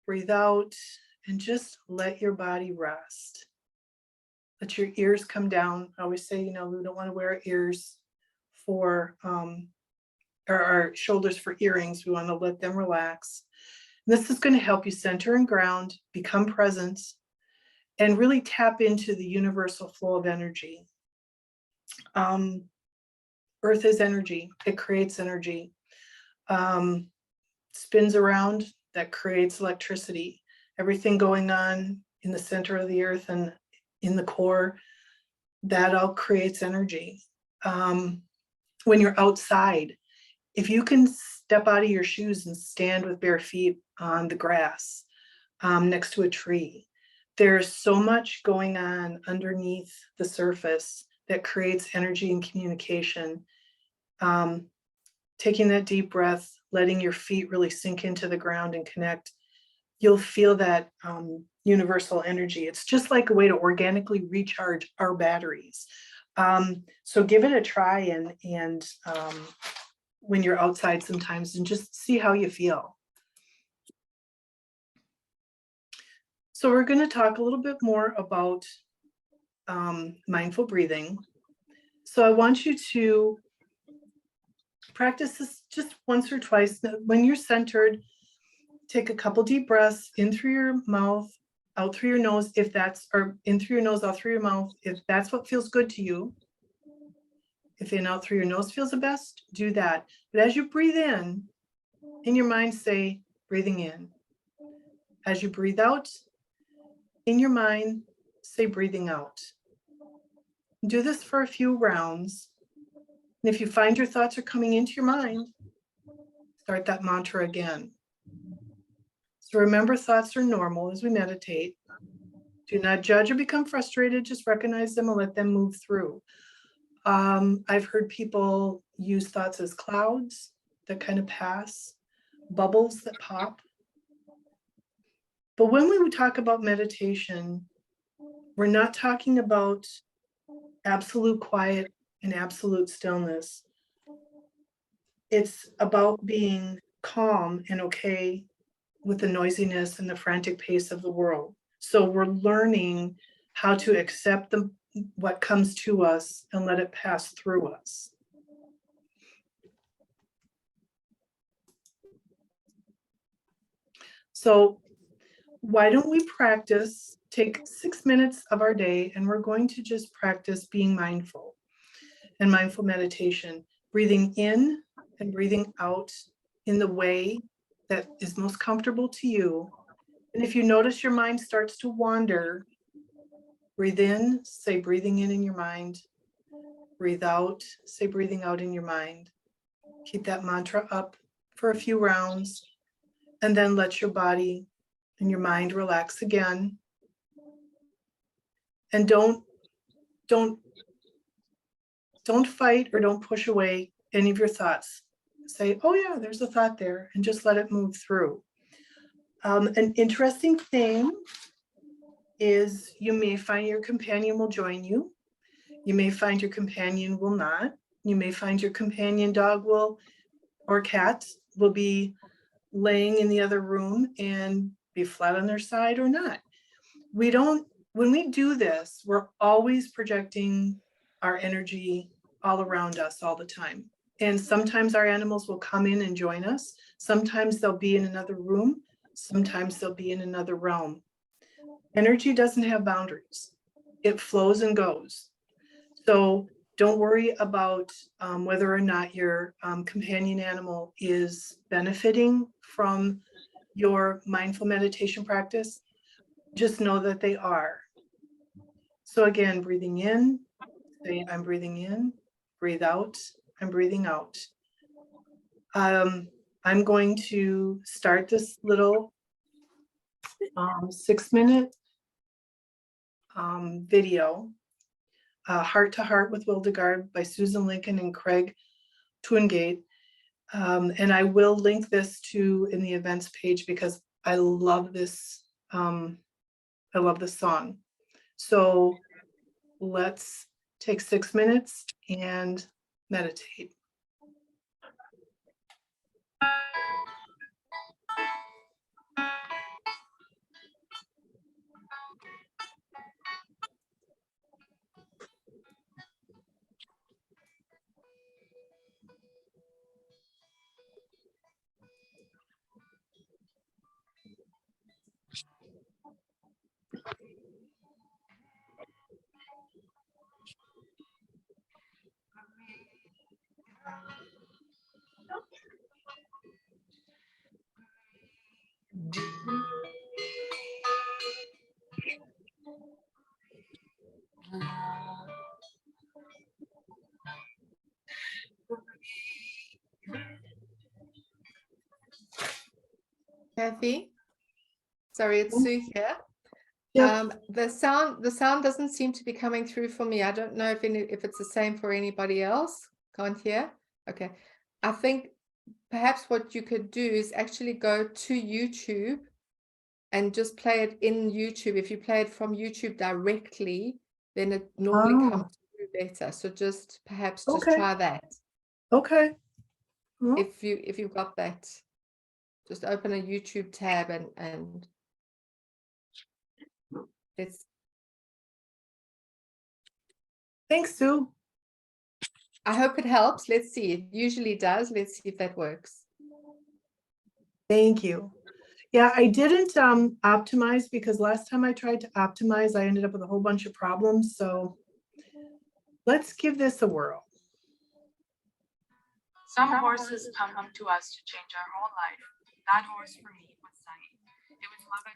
Speaker 1: breathe out, and just let your body rest. Let your ears come down. I always say, we don't want to wear ears for, or our shoulders for earrings. We want to let them relax. And this is going to help you center and ground, become present, and really tap into the universal flow of energy. Earth is energy. It creates energy. Spins around, that creates electricity. Everything going on in the center of the earth and in the core, that all creates energy. When you're outside, if you can step out of your shoes and stand with bare feet on the grass next to a tree, there's so much going on underneath the surface that creates energy and communication. Taking that deep breath, letting your feet really sink into the ground and connect, you'll feel that universal energy. It's just like a way to organically recharge our batteries. So give it a try and when you're outside sometimes, and just see how you feel. So we're going to talk a little bit more about mindful breathing. So I want you to practice this just once or twice. When you're centered, take a couple deep breaths in through your mouth, out through your nose, or in through your nose, out through your mouth, if that's what feels good to you. If in out through your nose feels the best, do that. But as you breathe in your mind, say breathing in. As you breathe out, in your mind, say breathing out. Do this for a few rounds. And if you find your thoughts are coming into your mind, start that mantra again. So remember, thoughts are normal as we meditate. Do not judge or become frustrated. Just recognize them and let them move through. I've heard people use thoughts as clouds that kind of pass, bubbles that pop. But when we talk about meditation, we're not talking about absolute quiet and absolute stillness. It's about being calm and okay with the noisiness and the frantic pace of the world. So we're learning how to accept what comes to us and let it pass through us. So why don't we practice, take 6 minutes of our day, and we're going to just practice being mindful and mindful meditation, breathing in and breathing out in the way that is most comfortable to you. And if you notice your mind starts to wander, breathe in, say breathing in your mind. Breathe out, say breathing out in your mind. Keep that mantra up for a few rounds, and then let your body and your mind relax again. And don't fight or don't push away any of your thoughts. Say, oh yeah, there's a thought there, and just let it move through. An interesting thing is you may find your companion will join you. You may find your companion will not. You may find your companion dog will, or cat will be laying in the other room and be flat on their side or not. When we do this, we're always projecting our energy all around us all the time. And sometimes our animals will come in and join us. Sometimes they'll be in another room. Sometimes they'll be in another realm. Energy doesn't have boundaries. It flows and goes. So don't worry about whether or not your companion animal is benefiting from your mindful meditation practice. Just know that they are. So again, breathing in, say I'm breathing in, breathe out, I'm breathing out. I'm going to start this little 6-minute video, Heart to Heart with Wildegard by Susan Lincoln and Craig Twingate. And I will link this to in the events page because I love this. I love this song. So let's take 6 minutes and meditate.
Speaker 4: Kathy? Sorry, it's Sue here.
Speaker 1: Yep.
Speaker 4: The sound doesn't seem to be coming through for me. I don't know if it's the same for anybody else. Can't hear. Okay. I think perhaps what you could do is actually go to YouTube and just play it in YouTube. If you play it from YouTube directly, then it normally comes through better. So just perhaps just
Speaker 1: Okay.
Speaker 4: try that.
Speaker 1: Okay. Well,
Speaker 4: If you've got that, just open a YouTube tab and it's.
Speaker 1: thanks, Sue.
Speaker 4: I hope it helps. Let's see. It usually does. Let's see if that works.
Speaker 1: Thank you. Yeah, I didn't optimize because last time I tried to optimize, I ended up with a whole bunch of problems. So let's give this a whirl.
Speaker 6: Some horses come to us to change our whole life. That horse for me was Sunny. It was love at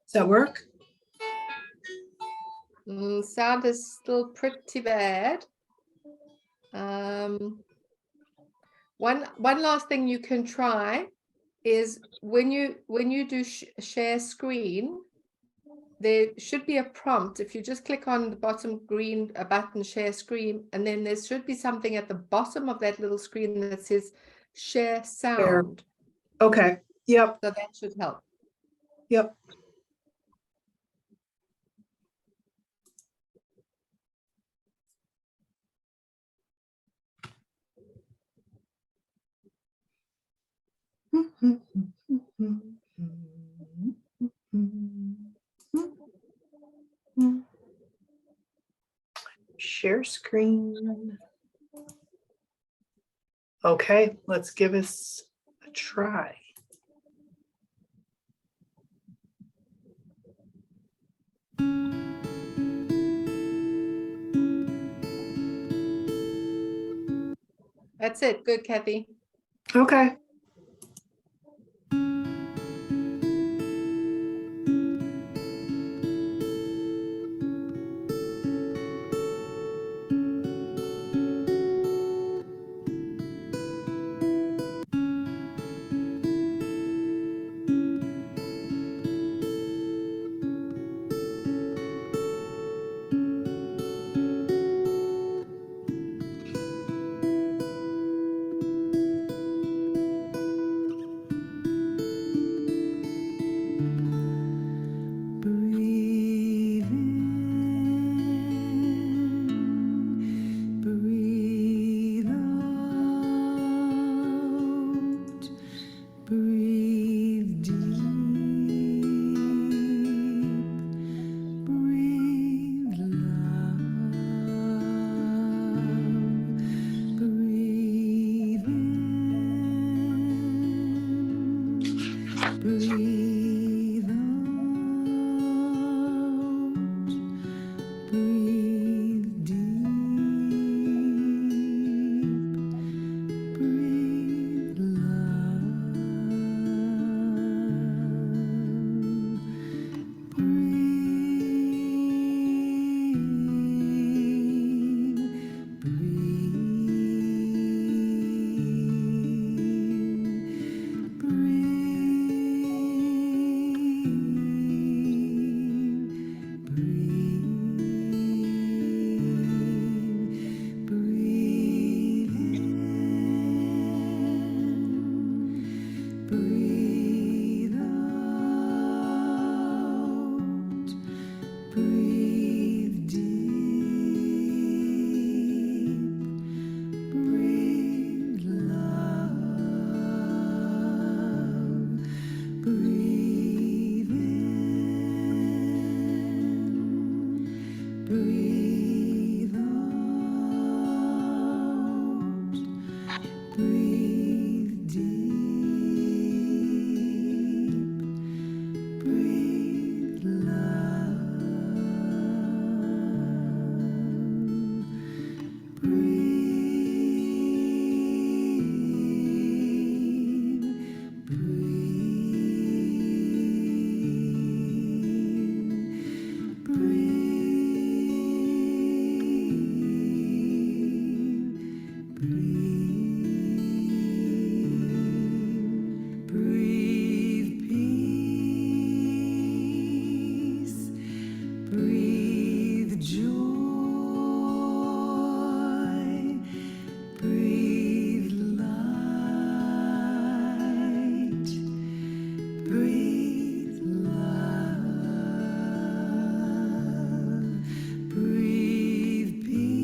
Speaker 1: Does that work?
Speaker 4: Sound is still pretty bad. One last thing you can try is when you do share screen, there should be a prompt. If you just click on the bottom green button, share screen, and then there should be something at the bottom of that little screen that says share sound.
Speaker 1: Okay. Yep.
Speaker 4: So that should help.
Speaker 1: Yep. Share screen. Okay, let's give us a try.
Speaker 4: That's it. Good, Kathy.
Speaker 1: Okay.
Speaker 7: Breathe in, breathe out, breathe deep, breathe love, breathe in, breathe out. Breathe deep, breathe love, breathe in, breathe out, breathe deep, breathe love, breathe in, breathe out, breathe deep, breathe love, breathe, breathe peace, breathe joy, breathe light, breathe love, breathe peace,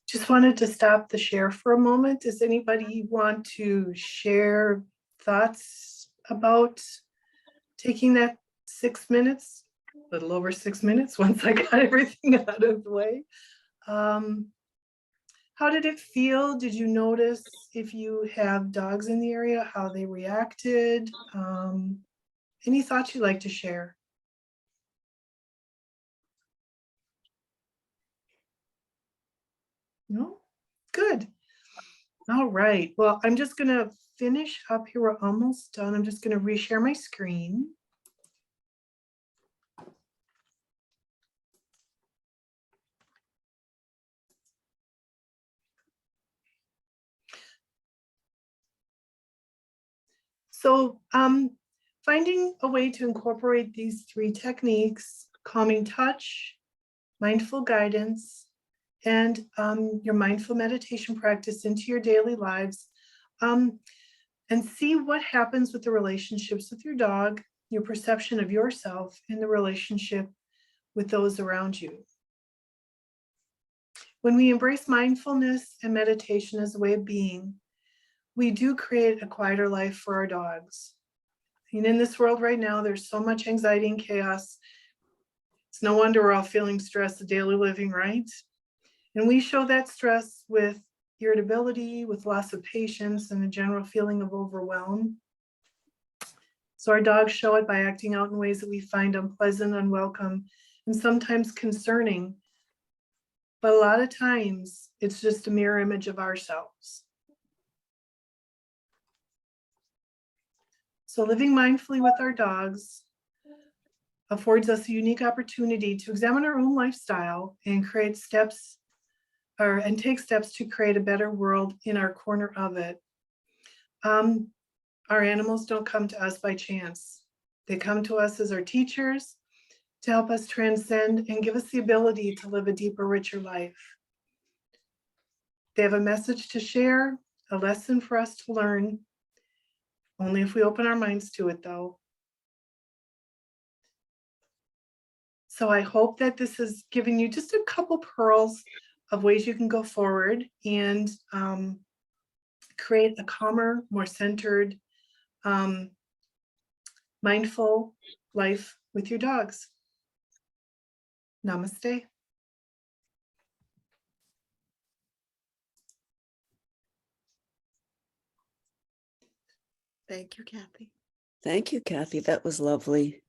Speaker 1: Just wanted to stop the share for a moment. Does anybody want to share thoughts about taking that 6 minutes, a little over 6 minutes, once I got everything out of the way? How did it feel? Did you notice if you have dogs in the area, how they reacted? Any thoughts you'd like to share? No? Good. All right. Well, I'm just going to finish up here. We're almost done. I'm just going to reshare my screen. So finding a way to incorporate these 3 techniques, calming touch, mindful guidance, and your mindful meditation practice into your daily lives, and see what happens with the relationships with your dog, your perception of yourself, and the relationship with those around you. When we embrace mindfulness and meditation as a way of being, we do create a quieter life for our dogs. And in this world right now, there's so much anxiety and chaos. It's no wonder we're all feeling stress of daily living, right? And we show that stress with irritability, with loss of patience, and a general feeling of overwhelm. So our dogs show it by acting out in ways that we find unpleasant, unwelcome, and sometimes concerning. But a lot of times, it's just a mirror image of ourselves. So living mindfully with our dogs affords us a unique opportunity to examine our own lifestyle and create steps and take steps to create a better world in our corner of it. Our animals don't come to us by chance. They come to us as our teachers to help us transcend and give us the ability to live a deeper, richer life. They have a message to share, a lesson for us to learn, only if we open our minds to it, though. So I hope that this is giving you just a couple pearls of ways you can go forward and create a calmer, more centered, mindful life with your dogs. Namaste.
Speaker 3: Thank you, Kathy. Thank you, Kathy. That was lovely.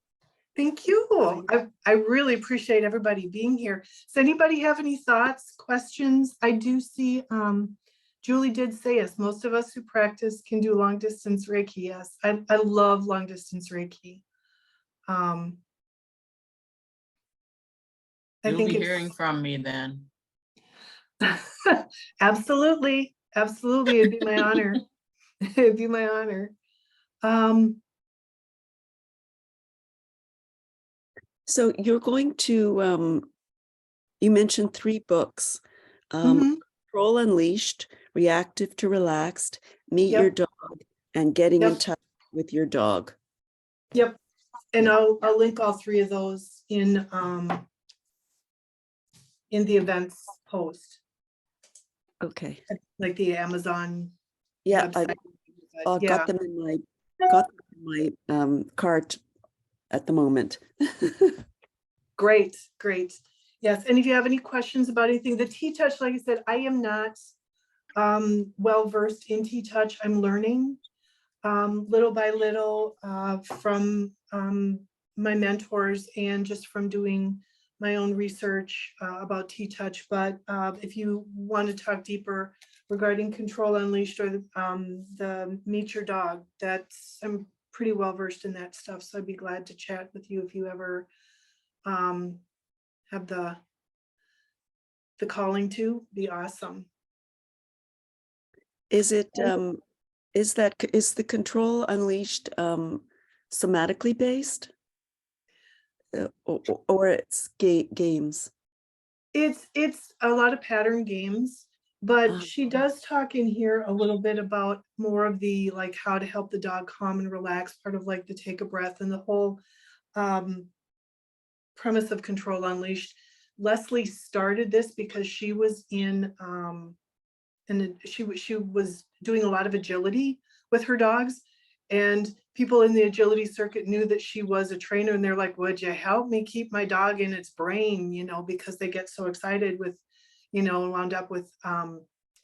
Speaker 1: Thank you. I really appreciate everybody being here. Does anybody have any thoughts, questions? I do see Julie did say yes. Most of us who practice can do long distance Reiki. Yes, I love long distance Reiki. I
Speaker 2: You'll
Speaker 1: think
Speaker 2: be
Speaker 1: it's
Speaker 2: hearing from me then.
Speaker 1: absolutely, absolutely. It'd be my honor. It'd be my honor.
Speaker 3: So you're going to, you mentioned 3 books,
Speaker 1: Mhm.
Speaker 3: Control Unleashed, Reactive to Relaxed, Meet
Speaker 1: Yep.
Speaker 3: Your Dog, and Getting in
Speaker 1: Yep.
Speaker 3: Touch with Your Dog.
Speaker 1: Yep. And
Speaker 3: Yeah.
Speaker 1: I'll link all 3 of those in the events post,
Speaker 3: Okay.
Speaker 1: like the Amazon
Speaker 3: Yeah,
Speaker 1: website.
Speaker 3: I
Speaker 1: Yeah.
Speaker 3: got them in my cart at the moment.
Speaker 1: Great, great. Yes, and if you have any questions about anything, the T-touch, like I said, I am not well versed in T-touch. I'm learning little by little from my mentors and just from doing my own research about T-touch. But if you want to talk deeper regarding Control Unleashed or the Meet Your Dog, I'm pretty well versed in that stuff. So I'd be glad to chat with you if you ever have the calling to. Be awesome.
Speaker 3: Is it, is the Control Unleashed somatically based? Or it's games?
Speaker 1: It's a lot of pattern games, but
Speaker 3: Ah.
Speaker 1: she does talk in here a little bit about more of the like how to help the dog calm and relax, part of like the take a breath and the whole premise of Control Unleashed. Leslie started this because she was in and she was doing a lot of agility with her dogs, and people in the agility circuit knew that she was a trainer, and they're like, would you help me keep my dog in its brain, you know, because they get so excited with, you know, wound up with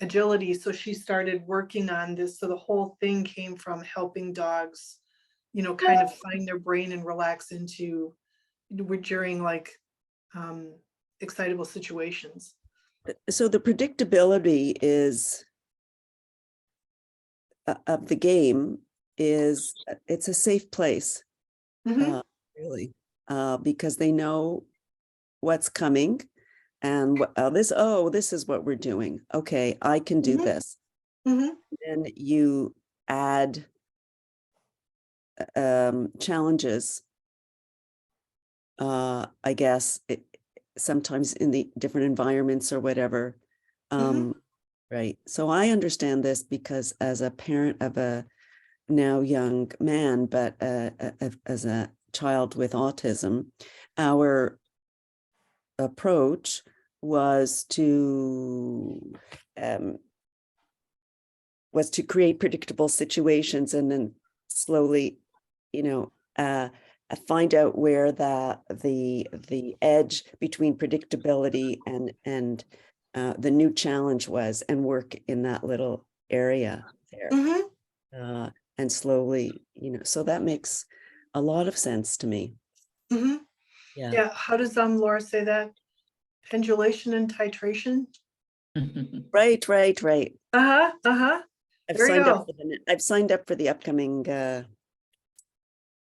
Speaker 1: agility. So she started working on this. So the whole thing came from helping dogs, you know, kind of find their brain and relax into during like excitable situations.
Speaker 3: So the predictability is of the game is it's a safe place,
Speaker 1: Mhm.
Speaker 3: really, because they know what's coming and this is what we're doing. Okay, I can do
Speaker 1: Mhm.
Speaker 3: this.
Speaker 1: Mhm.
Speaker 3: And you add challenges, I guess, sometimes in the different environments or whatever. Right. So I understand this because as a parent of a now young man, but as a child with autism, our approach was to create predictable situations and then slowly, you know, find out where the edge between predictability and the new challenge was, and work in that little area there. And slowly, you know, so that makes a lot of sense to me.
Speaker 1: Mhm.
Speaker 3: Yeah.
Speaker 1: Yeah, how does Laura say that? Pendulation and titration?
Speaker 3: Right.
Speaker 1: Uh-huh, uh-huh.
Speaker 3: I've
Speaker 1: There you
Speaker 3: signed up
Speaker 1: go.
Speaker 3: for I've signed up for the upcoming her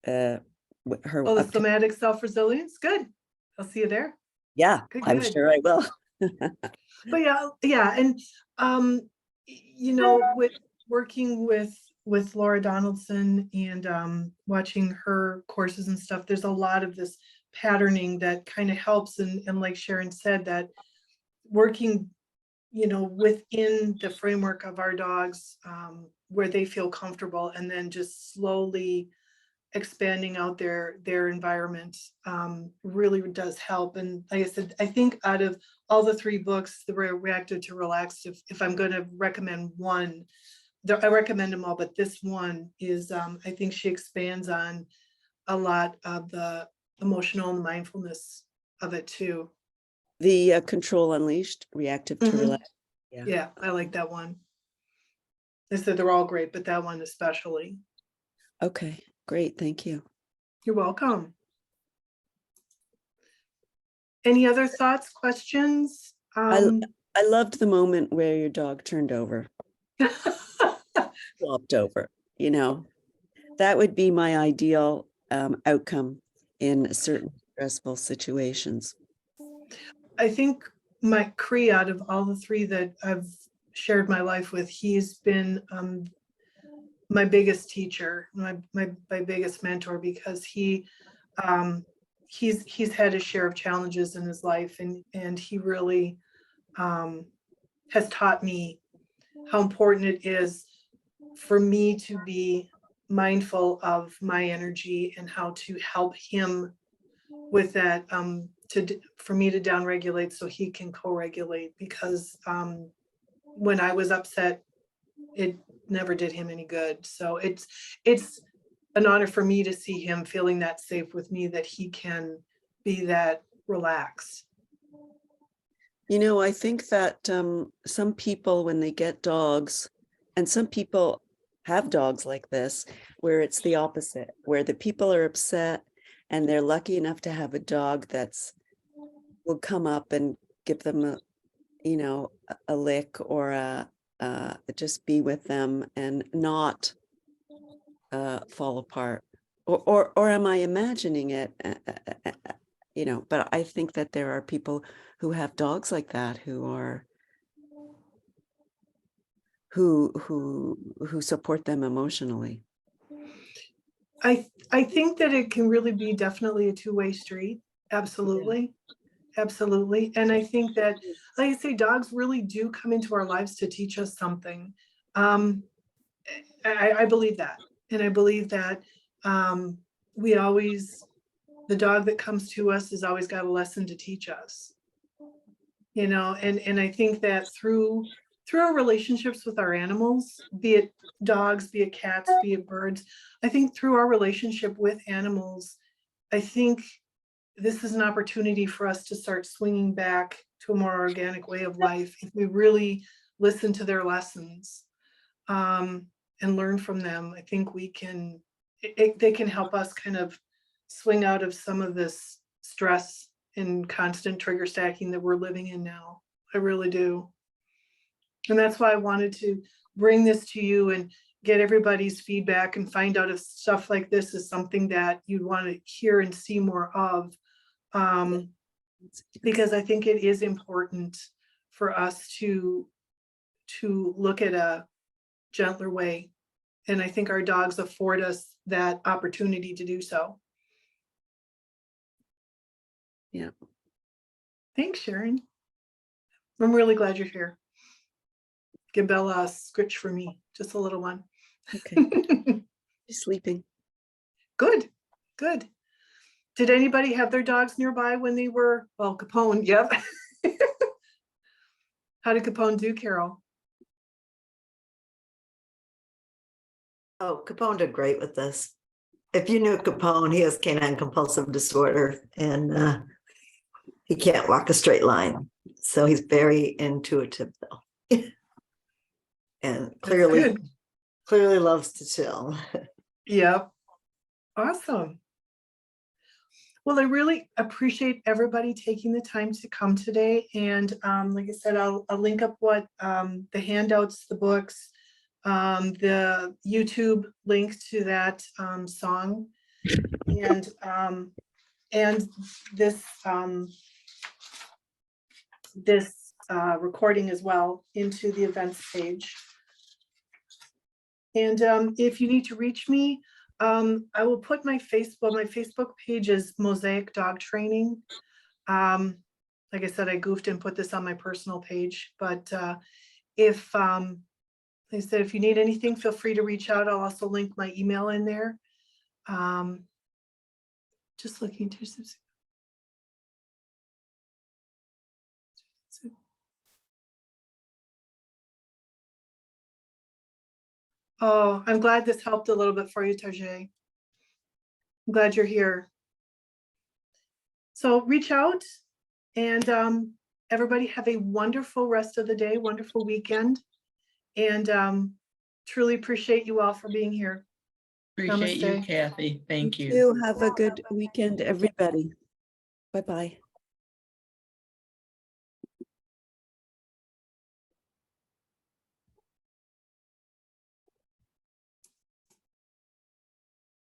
Speaker 1: Oh, the
Speaker 3: upcoming,
Speaker 1: somatic self-resilience, good. I'll see you there.
Speaker 3: yeah,
Speaker 1: Good,
Speaker 3: I'm
Speaker 1: good.
Speaker 3: sure I will.
Speaker 1: But yeah, and you know, with working with Laura Donaldson and watching her courses and stuff, there's a lot of this patterning that kind of helps, and like Sharon said, that working, you know, within the framework of our dogs, where they feel comfortable, and then just slowly expanding out their environment really does help. And like I said, I think out of all the 3 books, the Reactive to Relaxed, if I'm going to recommend one, I recommend them all, but this one is I think she expands on a lot of the emotional and mindfulness of it too.
Speaker 3: The Control Unleashed, Reactive to Relax.
Speaker 1: Yeah, I like that one. I said they're all great, but that one especially.
Speaker 3: Okay, great, thank you.
Speaker 1: You're welcome. Any other thoughts, questions?
Speaker 3: I loved the moment where your dog turned over, flopped over, you know, that would be my ideal outcome in certain stressful situations.
Speaker 1: I think my Cree, out of all the 3 that I've shared my life with, he's been my biggest teacher, my biggest mentor, because he's had his share of challenges in his life, and he really has taught me how important it is for me to be mindful of my energy and how to help him with that, for me to downregulate so he can co-regulate, because when I was upset, it never did him any good. So it's an honor for me to see him feeling that safe with me, that he can be that relaxed.
Speaker 3: You know, I think that some people, when they get dogs, and some people have dogs like this, where it's the opposite, where the people are upset and they're lucky enough to have a dog that's will come up and give them a, you know, a lick or just be with them and not fall apart. Or am I imagining it? You know, but I think that there are people who have dogs like that who are who support them emotionally.
Speaker 1: I think that it can really be definitely a two-way street. Absolutely. Absolutely. And I think that, like I say, dogs really do come into our lives to teach us something. I believe that. And I believe that we always, the dog that comes to us has always got a lesson to teach us. You know, and I think that through our relationships with our animals, be it dogs, be it cats, be it birds, I think through our relationship with animals, I think this is an opportunity for us to start swinging back to a more organic way of life if we really listen to their lessons and learn from them. I think we can, they can help us kind of swing out of some of this stress and constant trigger stacking that we're living in now. I really do. And that's why I wanted to bring this to you and get everybody's feedback and find out if stuff like this is something that you'd want to hear and see more of. Because I think it is important for us to look at a gentler way. And I think our dogs afford us that opportunity to do so.
Speaker 3: Yeah.
Speaker 1: Thanks, Sharon. I'm really glad you're here. Give Bella a scritch for me, just a little one.
Speaker 3: Okay. She's sleeping.
Speaker 1: Good, good. Did anybody have their dogs nearby when they were, well, Capone, yep. How did Capone do, Carol?
Speaker 8: Oh, Capone did great with this. If you knew Capone, he has canine compulsive disorder and he can't walk a straight line. So he's very intuitive though. And clearly loves to chill.
Speaker 1: Yep. Awesome. Well, I really appreciate everybody taking the time to come today. And like I said, I'll link up what the handouts, the books, the YouTube link to that song, and this recording as well into the events page. And if you need to reach me, I will put my Facebook page is Mosaic Dog Training. Like I said, I goofed and put this on my personal page, but if like I said, if you need anything, feel free to reach out. I'll also link my email in there. Just looking to oh, I'm glad this helped a little bit for you, Tajay. I'm glad you're here. So reach out and everybody have a wonderful rest of the day, wonderful weekend. And truly appreciate you all for being here.
Speaker 2: Appreciate you,
Speaker 1: Namaste.
Speaker 2: Kathy. Thank you.
Speaker 3: You have a good weekend, everybody. Bye-bye.